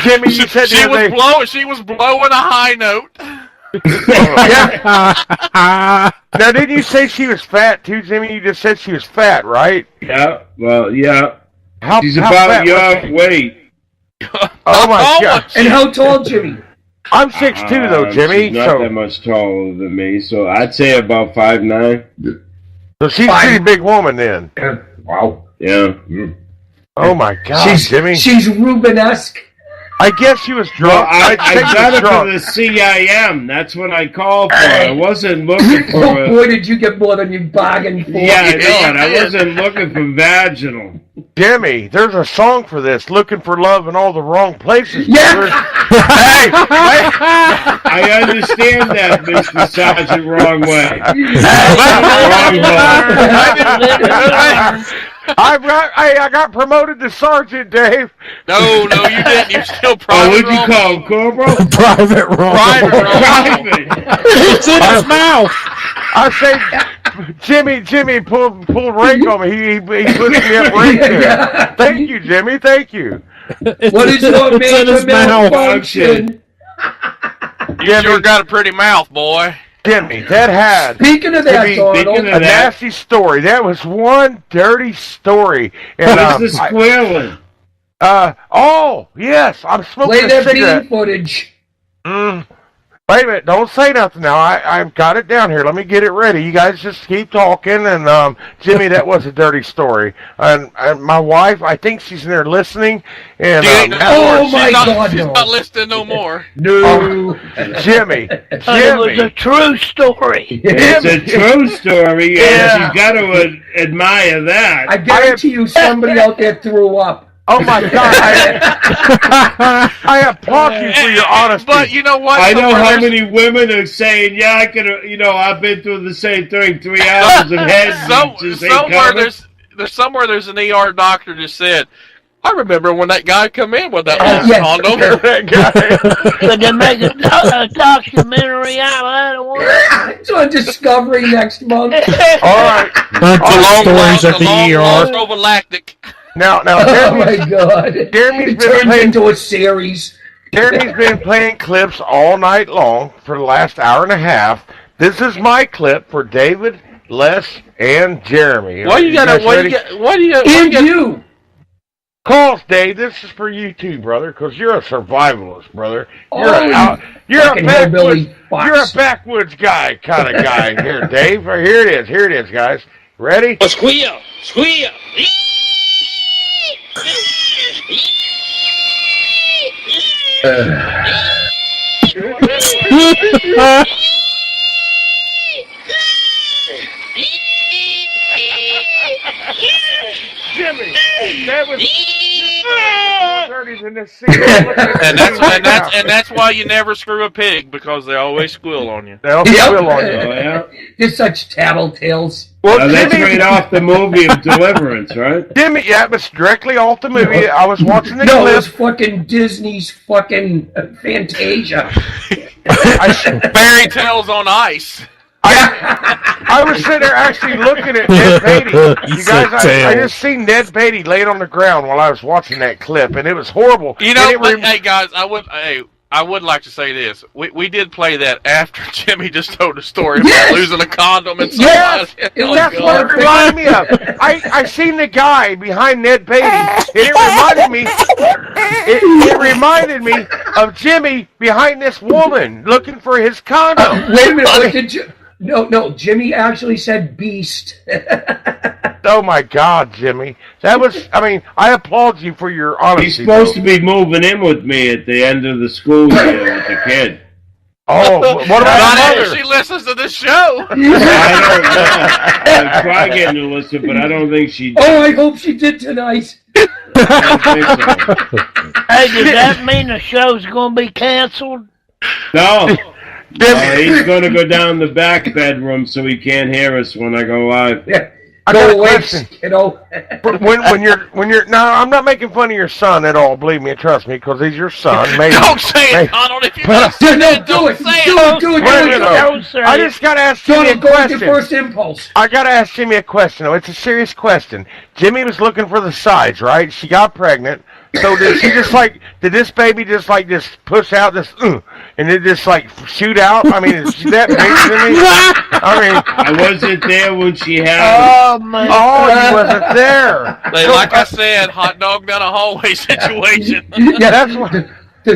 Jimmy, you said she was blowing a high note. Yeah. Now, didn't you say she was fat too, Jimmy? You just said she was fat, right? Yeah. Well, yeah. She's how about your weight. Oh my God! And how tall, Jimmy? I'm 6'2", though, Jimmy. She's not that much taller than me, so I'd say about 5'9". So she's a pretty big woman then. Wow. Yeah. Oh my God, Jimmy. She's Rubenesque. I guess she was drunk. Well, I got it for the CIM. That's what I called for. I wasn't looking for Oh boy, did you get more than you bargained for. Yeah, I know it. I wasn't looking for vaginal. Jimmy, there's a song for this, Looking for Love in All the Wrong Places. Yeah. Hey, I understand that, Mr. Sergeant, wrong way. Wrong way. I got promoted to sergeant, Dave. No, you didn't. You're still private. Oh, what'd you call him, Corporal? Private wrong. Private. It's in his mouth. I say, Jimmy pulled rank on me. He put me up rank there. Thank you, Jimmy. Thank you. What is your major malfunction? You sure got a pretty mouth, boy. Jimmy, that had. Speaking of that, a nasty story. That was one dirty story. And, what's the squealing? Oh, yes. I'm smoking a cigarette. Play footage. Wait a minute. Don't say nothing now. I've got it down here. Let me get it ready. You guys just keep talking. And, Jimmy, that was a dirty story. And my wife, I think she's in there listeing. And, oh, my God, she's not listening no more. No. Jimmy. It was a true story. It's a true story, and you got to admire that. I guarantee you somebody out there threw up. Oh my God! I applaud you for your honesty. But you know what? I know how many women are saying, "Yeah, I could." I've been through the same thing. 3 hours of head. Somewhere there's an ER doctor just said, I remember when that guy come in with that condom. But they make a documentary out of that one. It's on Discovery next month. All right. Stories at the ER. Over lactic. Now, oh my God! Jeremy's been turned into a series. Jeremy's been playing clips all night long for the last hour and a half. This is my clip for David, Les, and Jeremy. Why you got? You. Calls, Dave. This is for you too, brother, because you're a survivalist, brother. You're a backwoods guy kind of guy here, Dave. Here it is, guys. Ready? Squeal. Jimmy, that was in this scene. and that's why you never screw a pig, because they always squeal on you. They'll squeal on you. Oh, yeah. They're such tattletales. Well, that's right off the movie of Deliverance, right? Jimmy, yeah, it was directly off the movie. I was watching the clip. No, it was fucking Disney's fucking Fantasia. Fairy Tales on Ice. I was sitting there actually looking at Ned Beatty. You guys, I just seen Ned Beatty laid on the ground while I was watching that clip, and it was horrible. You know, hey guys, I would like to say this. We did play that after Jimmy just told the story about losing a condom and so on. That's what it reminded me of. I seen the guy behind Ned Beatty, and it reminded me of Jimmy behind this woman looking for his condom. Wait a minute, what did you... No, Jimmy actually said beast. Oh my God, Jimmy. That was, I applaud you for your honesty. He's supposed to be moving in with me at the end of the school year with the kid. Oh, what about mother? She listens to this show. I don't know. I try getting to listen, but I don't think she did. Oh, I hope she did tonight. Hey, does that mean the show's going to be canceled? No. He's going to go down the back bedroom so he can't hear us when I go live. Yeah. I got a question. When you're now, I'm not making fun of your son at all. Believe me, trust me, because he's your son. Maybe, don't say it, Donald. If you're not saying it, do it. I just got to ask Jimmy a question. First impulse. I got to ask Jimmy a question. It's a serious question. Jimmy was looking for the sides, right? She got pregnant. So did this baby just push out and it just shoot out? I mean, is she that big to me? I wasn't there when she had it. Oh, man. Oh, you wasn't there. Like I said, hot dog down a hallway situation. Yeah, that's what.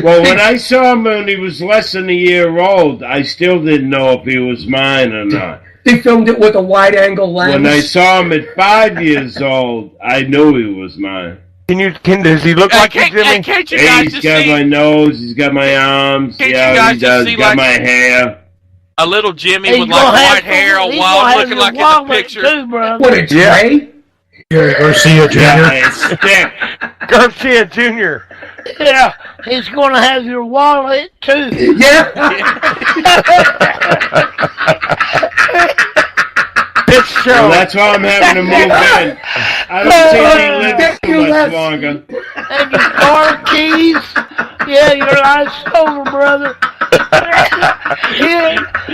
Well, when I saw him when he was less than a year old, I still didn't know if he was mine or not. They filmed it with a wide-angle lens. When I saw him at 5 years old, I knew he was mine. Does he look like you, Jimmy? He's got my nose, he's got my arms, he does, he's got my hair. A little Jimmy with white hair, a wild looking like in the picture. Too, what, a Trey? Garcia Jr. Garcia Jr. Yeah, he's going to have your wallet, too. Yeah. Well, that's why I'm having to move in. I don't think he lives too much longer. And your car keys. Yeah, your life's over, brother.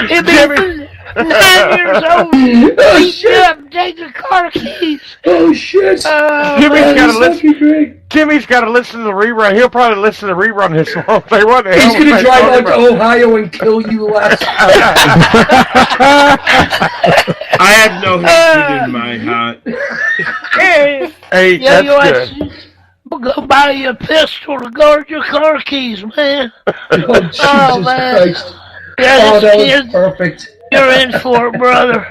He'll be 9 years old. Beat you up and take your car keys. Oh, shit. Jimmy's got to listen to the rerun. He'll probably listen to the rerun this whole thing. He's going to drive out to Ohio and kill you last. I have no hatred in my heart. Hey, yeah, that's good. We'll go buy you a pistol to guard your car keys, man. Oh, Jesus Christ. Yeah, that was perfect. You're in for it, brother.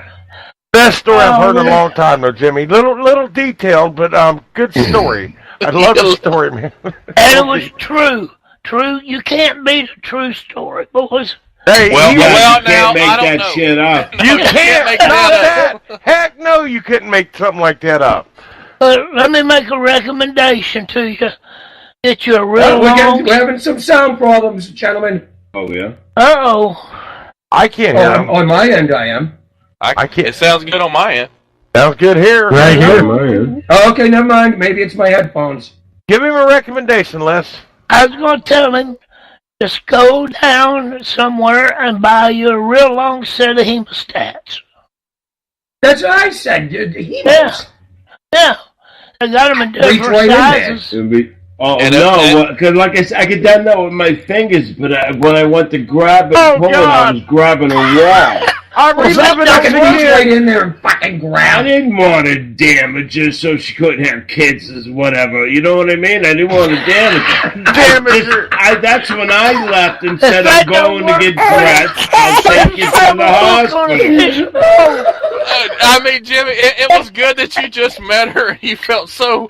Best story I've heard in a long time, though, Jimmy. Little detailed, but good story. I love the story, man. And it was true. True. You can't beat a true story, boys. Hey, you can't make that shit up. You can't make that up. Heck no, you couldn't make something like that up. Let me make a recommendation to you. Get you a real long... We're having some sound problems, gentlemen. Oh, yeah? Uh-oh. I can't hear him. On my end, I am. I can't. It sounds good on my end. Sounds good here. Right here. Oh, okay, never mind. Maybe it's my headphones. Give him a recommendation, Les. I was going to tell him, just go down somewhere and buy you a real long set of hemostats. That's what I said. Hemos. Yeah. I got them in different sizes. Oh, no, because like I said, I could done that with my fingers, but when I went to grab it and pull it, I was grabbing a wall. I'm right in there and fucking grab. I didn't want to damage her so she couldn't have kids or whatever. You know what I mean? I didn't want to damage her. That's when I left and said, I'm going to get dressed. I'll take you to the hospital. I mean, Jimmy, it was good that you just met her and you felt so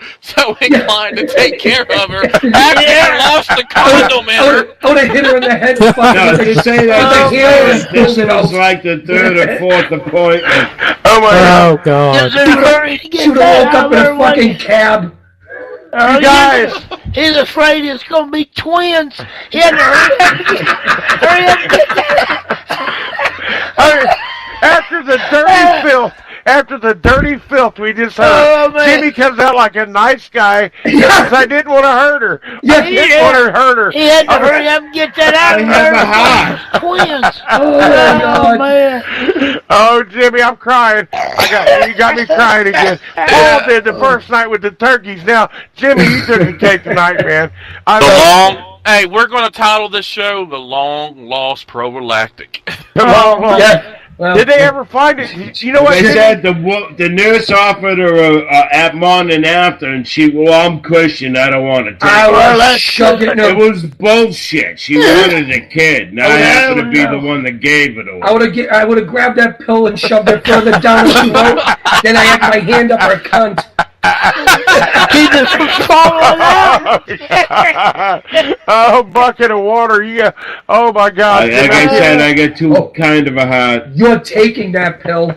inclined to take care of her. After you lost the condom in her. I would have hit her in the head. No, to say that this was like the third or fourth appointment. Oh my God. Oh God. Should have woke up in a fucking cab. You guys. He's afraid it's going to be twins. He had to hurry up. After the dirty filth we just heard, Jimmy comes out like a nice guy because I didn't want to hurt her. I didn't want to hurt her. He had to hurry up and get that out of her. Twins. Oh, man. Oh, Jimmy, I'm crying. You got me crying again. Paul did the first night with the turkeys. Now, Jimmy, you took the cake tonight, man. Hey, we're going to title this show "The Long Lost Prophylactic." Well, did they ever find it? You know what? They said the nurse offered her at morning after, and I'm Christian. I don't want to take it. It was bullshit. She wanted a kid, and I happen to be the one that gave it to her. I would have grabbed that pill and shoved it further down her throat. Then I had my hand up her cunt. Oh, bucket of water! Oh my God! Like I said, I got too kind of a heart. You're taking that pill.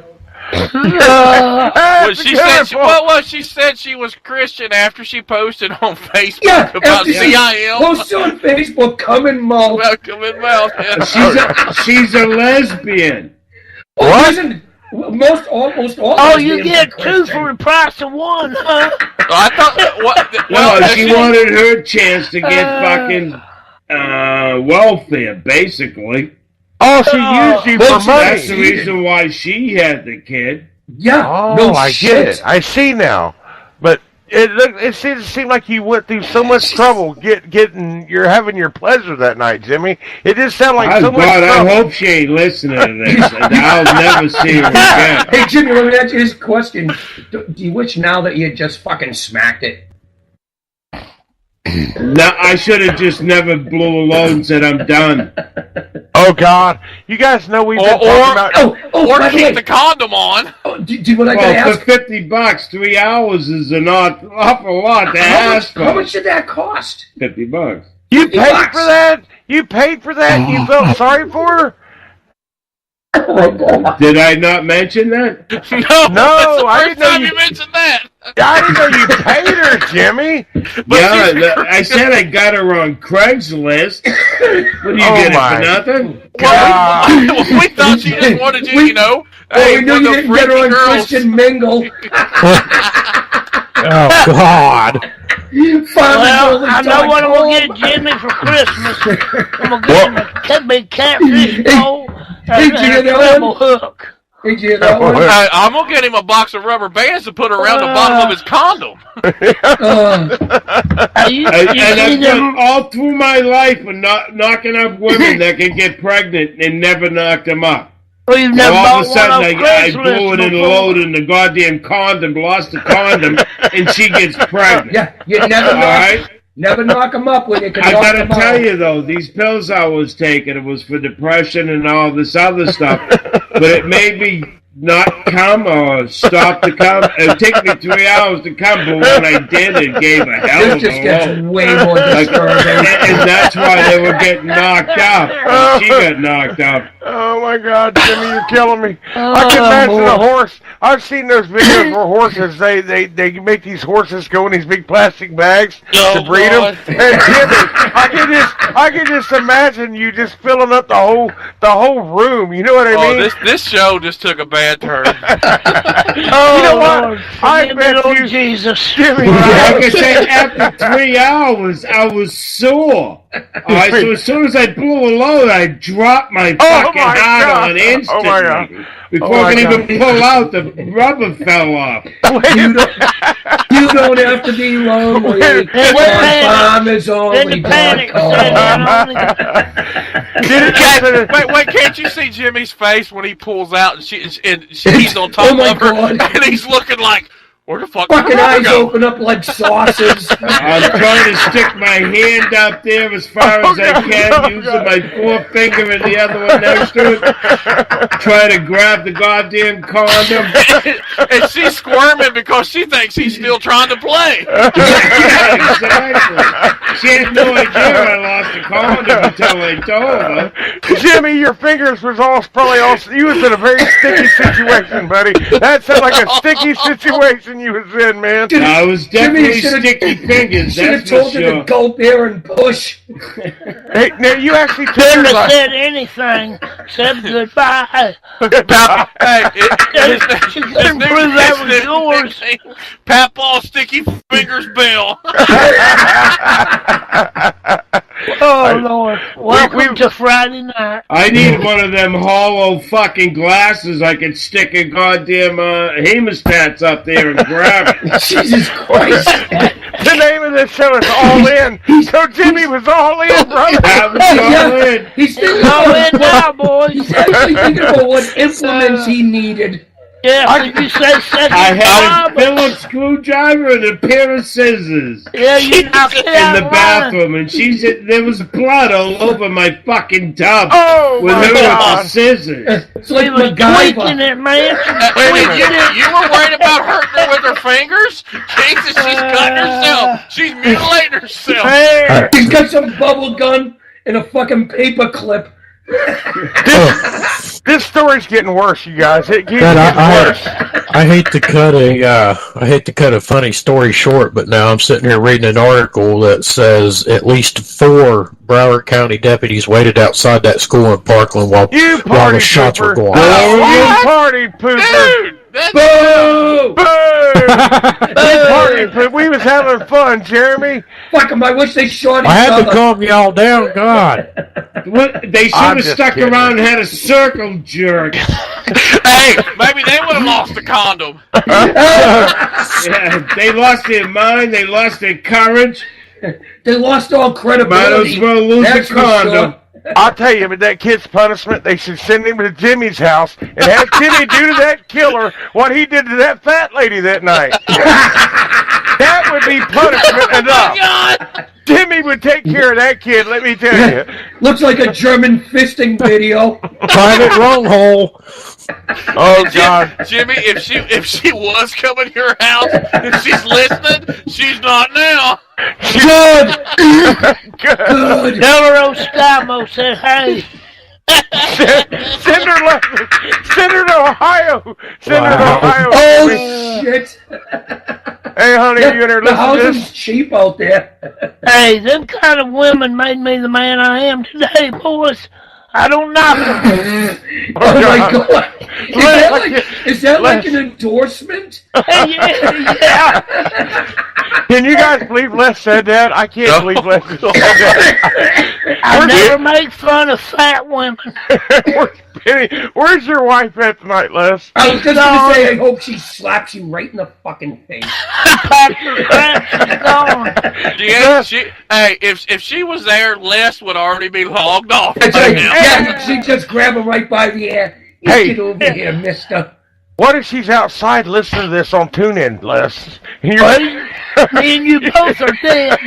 She said she was Christian after she posted on Facebook about CIL. Posted on Facebook, come in mouth. Welcome in mouth. She's a lesbian. What? Almost all. Oh, you get two for the price of one, huh? I thought. No, she wanted her chance to get fucking welfare, basically. Oh, she used you for money. That's the reason why she had the kid. Yeah. Oh, I get it. I see now. But it seemed like you went through so much trouble you're having your pleasure that night, Jimmy. It just sounded like so much trouble. I hope she ain't listening to this, and I'll never see her again. Hey, Jimmy, let me ask you this question. Do you wish now that you had just fucking smacked it? No, I should have just never blew a load and said I'm done. Oh God! You guys know we've been talking about. Or keep the condom on. For $50, 3 hours is an awful lot to ask for. How much did that cost? $50. You paid for that? You paid for that? You felt sorry for her? Did I not mention that? No, I didn't know you mentioned that. I didn't know you paid her, Jimmy. I said I got her on Craigslist. What do you get it for nothing? Well, we thought she just wanted you, we knew you didn't get her on Christian Mingle. Oh God. Well, I know what I'm going to get Jimmy for Christmas. I'm going to get him a big catfish bowl and a treble hook. I'm going to get him a box of rubber bands to put around the bottom of his condom. I've done all through my life of knocking up women that can get pregnant and never knocked them up. Well, you've never all of a sudden, I blew it in the load in the goddamn condom, lost the condom, and she gets pregnant. Yeah, you never knock them up when you can. I gotta tell you though, these pills I was taking, it was for depression and all this other stuff, but it made me not come or stop to come. It took me 3 hours to come, but when I did, it gave a hell of a load. This just gets way more disturbing. And that's why they were getting knocked out. She got knocked out. Oh my God, Jimmy, you're killing me. I can imagine I've seen those videos where horses, they make these horses go in these big plastic bags to breed them. And Jimmy, I can just imagine you just filling up the whole room. You know what I mean? This show just took a bad turn. You know what? Lord, I bet you, Jesus. Jimmy. Like I said, after 3 hours, I was sore. Alright, so as soon as I blew a load, I dropped my fucking heart on instantly. Before I could even pull out, the rubber fell off. You don't have to be lonely. Farmers only. Wait, can't you see Jimmy's face when he pulls out and he's on top of her and he's looking like, where the fuck fucking eyes open up like saucers. I'm trying to stick my hand up there as far as I can, using my forefinger and the other one next to it. Trying to grab the goddamn condom. And she's squirming because she thinks he's still trying to play. Yeah, exactly. She had no idea I lost the condom until I told her. Jimmy, your fingers was probably you was in a very sticky situation, buddy. That sounded like a sticky situation you was in, man. Dude, I was definitely sticky fingers. Should have told her to go there and push. Hey, now you actually couldn't have said anything except goodbye. Hey, she couldn't prove that was yours. Papaw Sticky Fingers Bill. Oh, Lord. Welcome to Friday night. I need one of them hollow fucking glasses I could stick a goddamn hemostats up there and grab it. Jesus Christ. The name of this show is All In. So Jimmy was all in, brother. That was all in. He's thinking all in now, boys. He's actually thinking about what implements he needed. Yeah, did you say second I had a Phillips screwdriver and a pair of scissors. Yeah, you knocked it out in the bathroom, and there was blood all over my fucking tub. Oh, with her with the scissors. It's like was tweaking it, man. You were worried about hurting her with her fingers? Jesus, she's cutting herself. She's mutilating herself. He's got some bubble gum and a fucking paper clip. This story's getting worse, you guys. It keeps getting worse. I hate to cut a funny story short, but now I'm sitting here reading an article that says at least 4 Broward County deputies waited outside that school in Parkland while the shots were going on. You party pooper! Dude! Boo! Boo! We was having fun, Jeremy. Fuck them, I wish they shot each I had other. to calm y'all down, God. They should have stuck around and had a circle jerk. Hey, maybe they would have lost the condom. Yeah, they lost their mind, they lost their courage. They lost all credibility. Might as well lose the condom. Sure. I'll tell you, with that kid's punishment, they should send him to Jimmy's house and have Jimmy do to that killer what he did to that fat lady that night. That would be punishment enough. God. Jimmy would take care of that kid, let me tell you. Looks like a German fisting video. Private wrong hole. Oh, God. Jimmy, if she was coming to your house and she's listening, she's not now. Good. Good. Delaro Skymo said, hey. Send her to Ohio. Send her to Ohio. Oh, shit. Hey, honey, you in there the listening to this? housing's cheap out there. Hey, them kind of women made me the man I am today, boys. I don't knock them. Oh, my God. Is that like an endorsement? Yeah. Can you guys believe Les said that? I can't believe Les said that. I never make fun of fat women. Where's your wife at tonight, Les? I was just going to say, I hope she slaps you right in the fucking face. Hey, if she was there, Les would already be logged off. That's right. Yeah, she'd just grab him right by the ear. Hey. Get over here, mister. What if she's outside listening to this on TuneIn, Les? Me and you both are dead.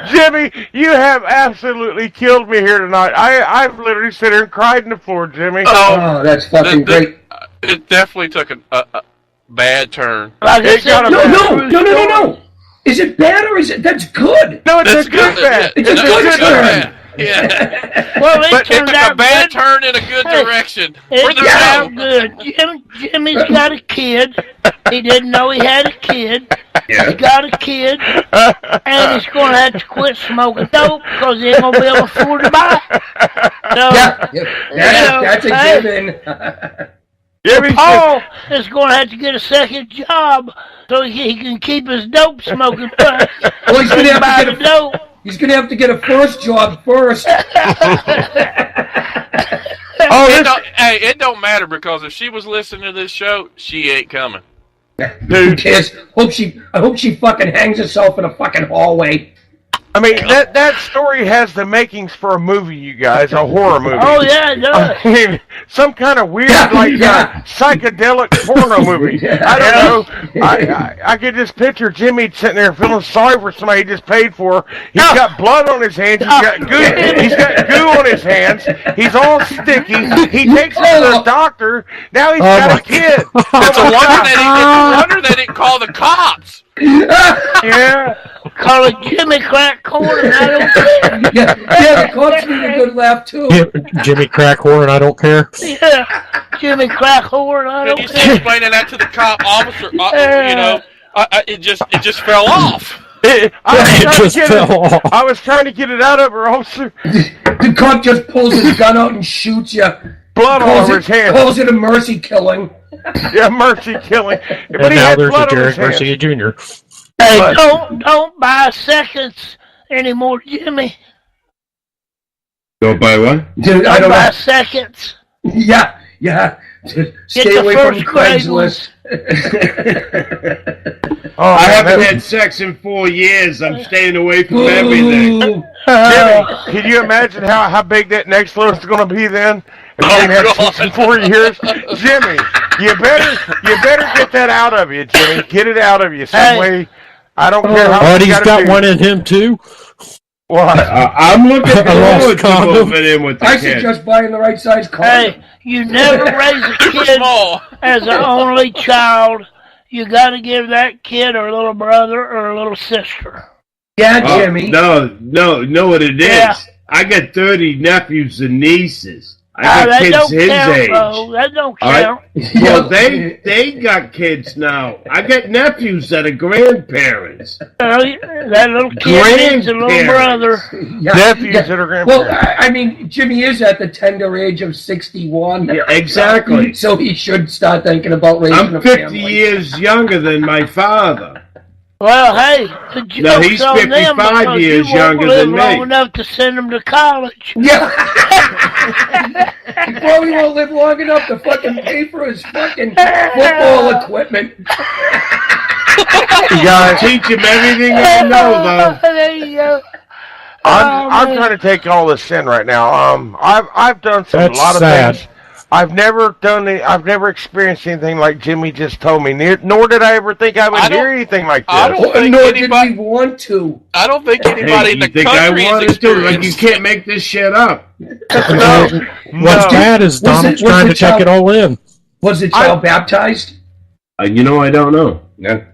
Jimmy, you have absolutely killed me here tonight. I've literally sat here and cried on the floor, Jimmy. Oh, that's fucking great. It definitely took a bad turn. No. Is it bad or is it? That's good. No, it's a good bad. It's a good turn. Yeah. Well, But it took a bad good. turn in a good direction. For It the turned show. out good. Jimmy's got a kid. He didn't know he had a kid. Yeah. He's got a kid, and he's going to have to quit smoking dope because he ain't going to be able to afford to buy it. So, That's a given. Paul is going to have to get a second job so he can keep his dope smoking money. Well, he's going to have to get a first job first. It don't matter because if she was listening to this show, she ain't coming. Who cares? I hope she fucking hangs herself in a fucking hallway. I mean, that story has the makings for a movie, you guys, a horror movie. Oh, yeah, it does. I mean, some kind of weird, psychedelic porno movie. I don't know. I could just picture Jimmy sitting there feeling sorry for somebody he just paid for. He's got blood on his hands. He's got goo on his hands. He's all sticky. He takes him to the doctor. Now he's got a kid. It's a wonder they didn't call the cops. Yeah. Call it Jimmy Crack Corn and I don't care. Yeah, the cops need a good laugh too. Jimmy Crack Horn, I don't care. Yeah, Jimmy Crack Horn, I don't Can you care. explaining that to the cop officer? It just fell off. I was trying to get it out of her, officer. The cop just pulls his gun out and shoots you. Blood all over his hands. Calls it a mercy killing. Yeah, mercy killing. But And he now had there's a blood on his Jared Garcia Jr. Hey, don't buy seconds anymore, Jimmy. Don't buy what? Dude, Don't buy seconds. Yeah. Stay away from Craigslist. I haven't had sex in 4 years. I'm staying away from everything. Jimmy, can you imagine how big that next load's going to be then? If you ain't had sex in 4 years? Jimmy, you better get that out of you, Jimmy. Get it out of you some way. I don't care how much he's got one in him too. What? I'm looking forward to moving in with the I kid. suggest buying the right size car. Hey, you never raise a kid as an only child. You got to give that kid a little brother or a little sister. Yeah, Jimmy. No, what it is. Yeah. I got 30 nephews and nieces. I got that kids don't his count, age. bro. That don't All right? count. Well, they got kids now. I got nephews that are grandparents. That little kid needs a little brother. Nephews that are grandparents. Well, I mean, Jimmy is at the tender age of 61. Yeah, exactly. So he should start thinking about raising I'm a 50 family. years younger than my father. Well, hey, the joke's No, he's on them 55 because years you won't younger live than me. long enough to send them to college. Yeah. He probably won't live long enough to fucking pay for his fucking football equipment. You guys, Teach him everything I know, though. There you go. I'm trying to take all this in right now. I've done a lot of things. I've never experienced anything like Jimmy just told me. Nor did I ever think I would hear anything like this. Nor did we want to. I don't think anybody in the think country I has wanted to? Like, you experienced. can't make this shit up. What's bad is Donald's trying to take it all in. Was the child baptized? You know, I don't know. Yeah.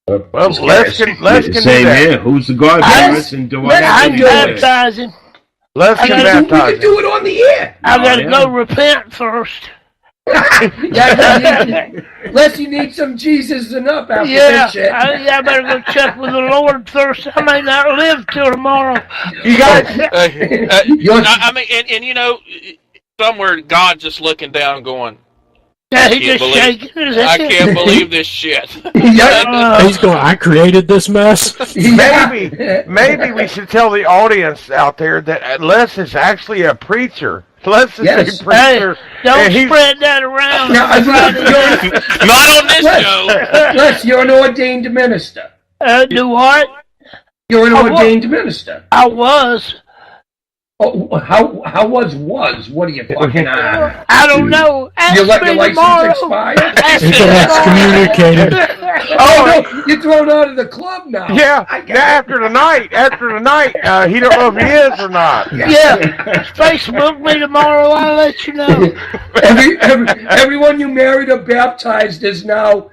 Well, Les can do Same that. here. Who's the godparents and do I have I'm to do that? baptizing. Les can We baptize can do it on the air. I gotta go repent first. Unless you need some Jesus and up after this shit. I better go check with the Lord first. I may not live till tomorrow. You guys, I mean, and you know, somewhere God's just looking down, going, Yeah, he just shaking his head. I can't believe this shit. He's going, I created this mess. Maybe we should tell the audience out there that Les is actually a preacher. Les is a preacher. Hey, don't spread that around. Not on this show. Les, you're an ordained minister. Do what? You're an ordained minister. I was. Oh, how was? What are you fucking on? I don't know. Ask You let me your license tomorrow. expire? He's excommunicated. Oh, no, you're thrown out of the club now. Yeah, after tonight, he don't know if he is or not. Yeah, Facebook me tomorrow. I'll let you know. Everyone you married or baptized is now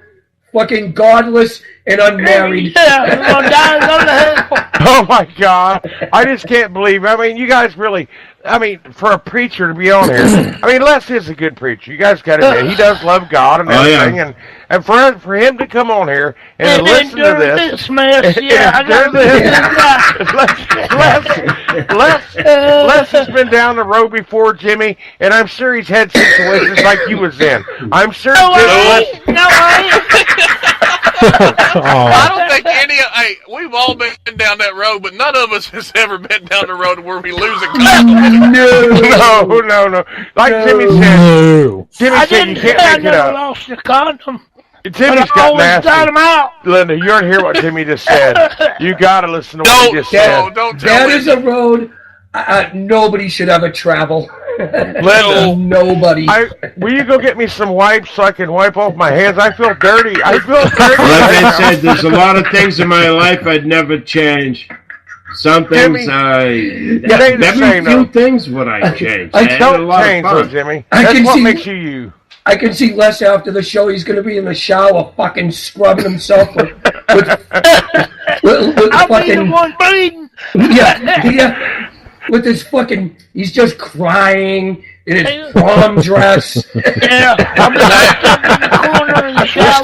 fucking godless and unmarried. Oh my God! I just can't believe. I mean, you guys really. I mean, for a preacher to be on here. I mean, Les is a good preacher. You guys got to admit, he does love God and everything. And for him to come on here and listen to this, Les has been down the road before, Jimmy, and I'm sure he's had situations like you was in. I'm sure. I don't think we've all been down that road, but none of us has ever been down the road where we lose a condom. No. Like Jimmy said, you can't make it up. Lost the condom. Timmy's got nasty. Got him out. Linda, you don't hear what Timmy just said. You got to listen to what he just said. Don't tell me. That is a road nobody should ever travel. Linda, nobody. Will you go get me some wipes so I can wipe off my hands? I feel dirty. Like I said, there's a lot of things in my life I'd never change. Some things few things would I change. I don't change, though, Jimmy. That's what makes you you. I can see Les after the show. He's going to be in the shower, fucking scrubbing himself with fucking one bleeding. Yeah. With his fucking, he's just crying in his prom dress. Yeah, I'm stuck in the corner in the shower.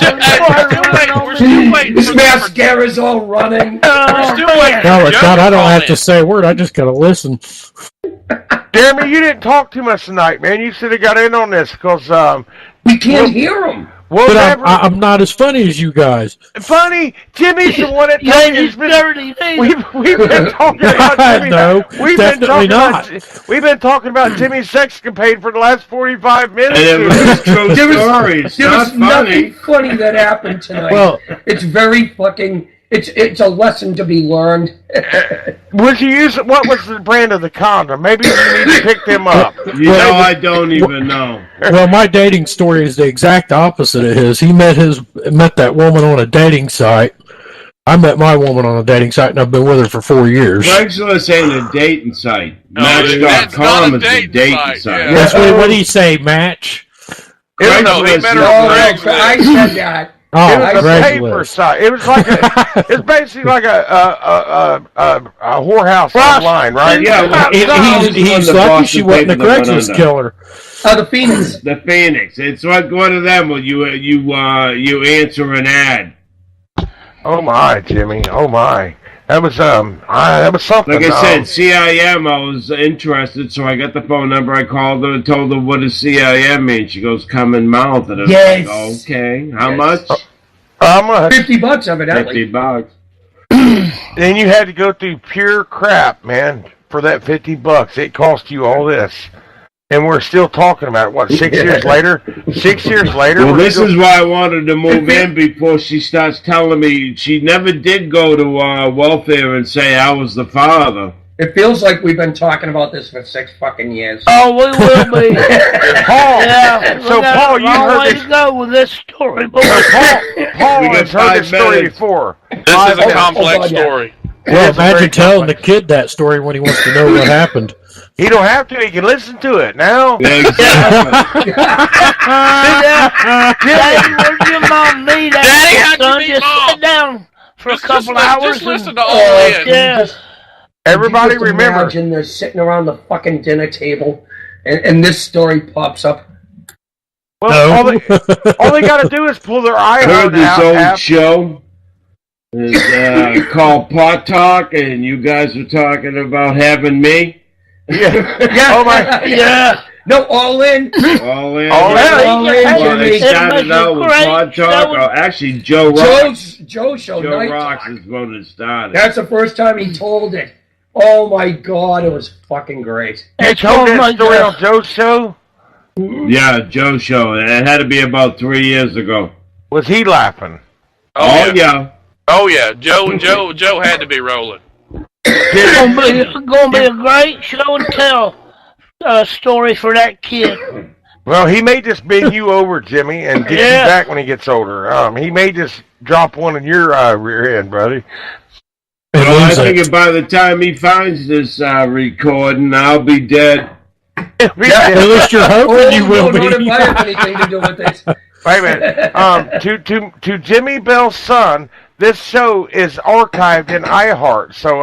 We're still waiting. His mascara's all running. We're still waiting. God, I don't have to say a word. I just gotta listen. Jeremy, you didn't talk too much tonight, man. You should have got in on this because we can't hear him. But I'm not as funny as you guys. Funny? Jimmy's the one that told you. We've been talking about Jimmy. No, definitely not. We've been talking about Jimmy's sexcapade for the last 45 minutes. And it was true stories. There was nothing funny that happened tonight. Well, it's very fucking. It's a lesson to be learned. Would you use what was the brand of the condom? Maybe you need to pick them up. I don't even know. Well, my dating story is the exact opposite of his. He met that woman on a dating site. I met my woman on a dating site, and I've been with her for 4 years. Craigslist ain't a dating site. Match.com is a dating site. Yes, what do you say, Match? No, he met her on Craigslist. I said that. It was a paper site. It was like it's basically like a whorehouse online, right? Yeah, he's lucky she wasn't a Craigslist killer. The Phoenix. The Phoenix. It's like one of them where you answer an ad. Oh my, Jimmy. Oh my. That was something. Like I said, CIM. I was interested, so I got the phone number. I called her and told her what does CIM mean. She goes, "Come in mouth." And I was like, "Okay, how much?" How much? $50, evidently. $50. Then you had to go through pure crap, man, for that $50. It cost you all this. And we're still talking about it, what, 6 years later? 6 years later? Well, this is why I wanted to move in before she starts telling me she never did go to welfare and say I was the father. It feels like we've been talking about this for 6 fucking years. Oh, we will be. Paul, yeah, so Paul, you heard this. To go with this story, boy. Paul has heard this story before. This is a complex story. Well, imagine telling the kid that story when he wants to know what happened. He don't have to. He can listen to it now. Exactly. Daddy, where'd your mom meet? Daddy, how'd you meet just Mom? sit down for a couple hours. Just listen to all in. Yeah. Everybody just remember. Imagine they're sitting around the fucking dinner table, and this story pops up. Well, all they got to do is pull their I heard iPhone out. this old show. It's called Pot Talk, and you guys were talking about having me. Yeah. Oh my. Yeah. No, all in. All in. Well, they started out with Pod Talk. Actually, Joe Rocks. Joe show. Joe Night Rocks Talk. is when it started. That's the first time he told it. Oh my God, it was fucking great. They told that story on Joe's show? Yeah, Joe's show. It had to be about 3 years ago. Was he laughing? Oh yeah. Oh yeah. Joe had to be rolling. It's gonna be a great show and tell story for that kid. Well, he may just bend you over, Jimmy, and get you back when he gets older. He may just drop one in your rear end, buddy. Well, I think by the time he finds this recording, I'll be dead. At least you're hoping you will be. Don't have anything to do with this. Wait a minute. To Jimmy Bell's son, this show is archived in iHeart. So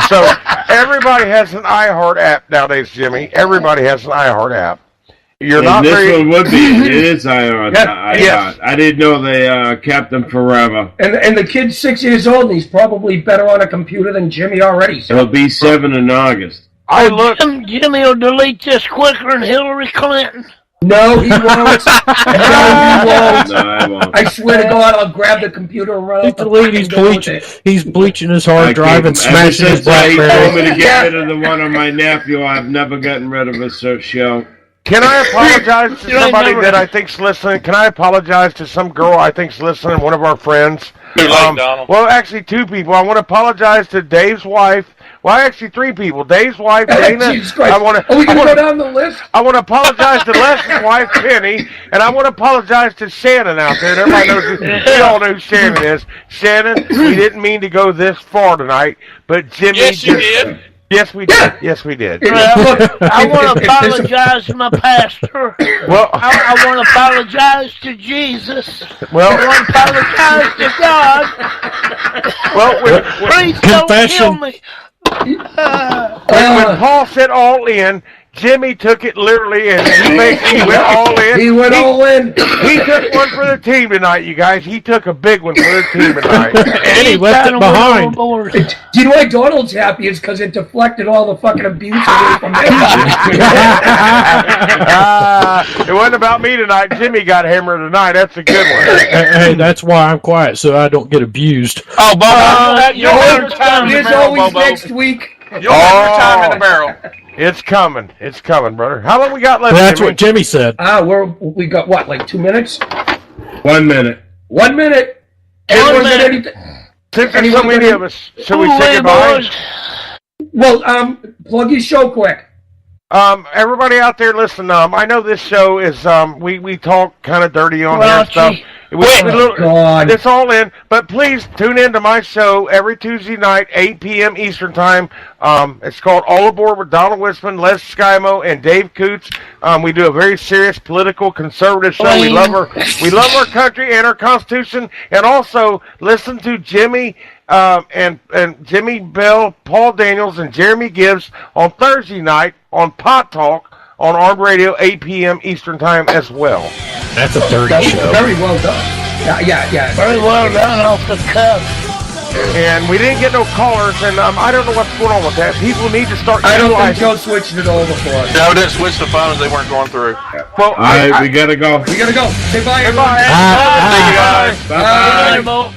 so everybody has an iHeart app nowadays, Jimmy. Everybody has an iHeart app. You're and not this very... one would be. It is iHeart. Yes. I didn't know they kept them forever. And the kid's 6 years old, and he's probably better on a computer than Jimmy already. So. He'll be 7 in August. Jimmy will delete this quicker than Hillary Clinton. No, he won't. No, he won't. No, I won't. I swear to God, I'll grab the computer and run out. He's bleaching his hard drive and smashing his BlackBerry. He told me to get rid of the one on my nephew. I've never gotten rid of a show. Can I apologize to somebody that I think's listening? Can I apologize to some girl I think's listening, one of our friends? Well, actually, 2 people. I want to apologize to Dave's wife. Well, actually, 3 people. Dave's wife, Dana. Jesus Christ. Are we going to go down the list? I want to apologize to Les's wife, Penny, and I want to apologize to Shannon out there. Everybody knows we all know who Shannon is. Shannon, we didn't mean to go this far tonight, but Jimmy... Yes, you did. Yes, we did. Yes, we did. I want to apologize to my pastor. Well, I want to apologize to Jesus. Well, I want to apologize to God. Well, please don't kill me. When Paul said all in, Jimmy took it literally, and he went all in. He went all in. He took one for the team tonight, you guys. He took a big one for the team tonight. And he left it behind. Do you know why Donald's happy? It's because it deflected all the fucking abuse away from him. It wasn't about me tonight. Jimmy got hammered tonight. That's a good one. Hey, that's why I'm quiet, so I don't get abused. Oh, Bobo, you're There's always next week. You'll have your time in the barrel. It's coming. It's coming, brother. How long we got left? Well, that's what Jimmy said. We got what, like 2 minutes? 1 minute. 1 minute. Anyone got anything? Since there's so many of us, should we say goodbye? Well, plug your show quick. Everybody out there, listen. I know this show is we talk kind of dirty on here and stuff. It's all in, but please tune in to my show every Tuesday night, 8 p.m. Eastern Time. It's called All Aboard with Donald Whisman, Les Skymo, and Dave Coots. We do a very serious political conservative show. We love our country and our Constitution, and also listen to Jimmy and Jimmy Bell, Paul Daniels, and Jeremy Gibbs on Thursday night on Pot Talk on Armed Radio, 8 p.m. Eastern Time as well. That's a dirty show. Very well done. Yeah. Very well done off the cuff. And we didn't get no callers, and I don't know what's going on with that. People need to start. I don't think Joe switched it over for us. No, didn't switch the phones. They weren't going through. Well, all right, we gotta go. We gotta go. Say bye, everyone. Bye. See you guys. Bye. Bye.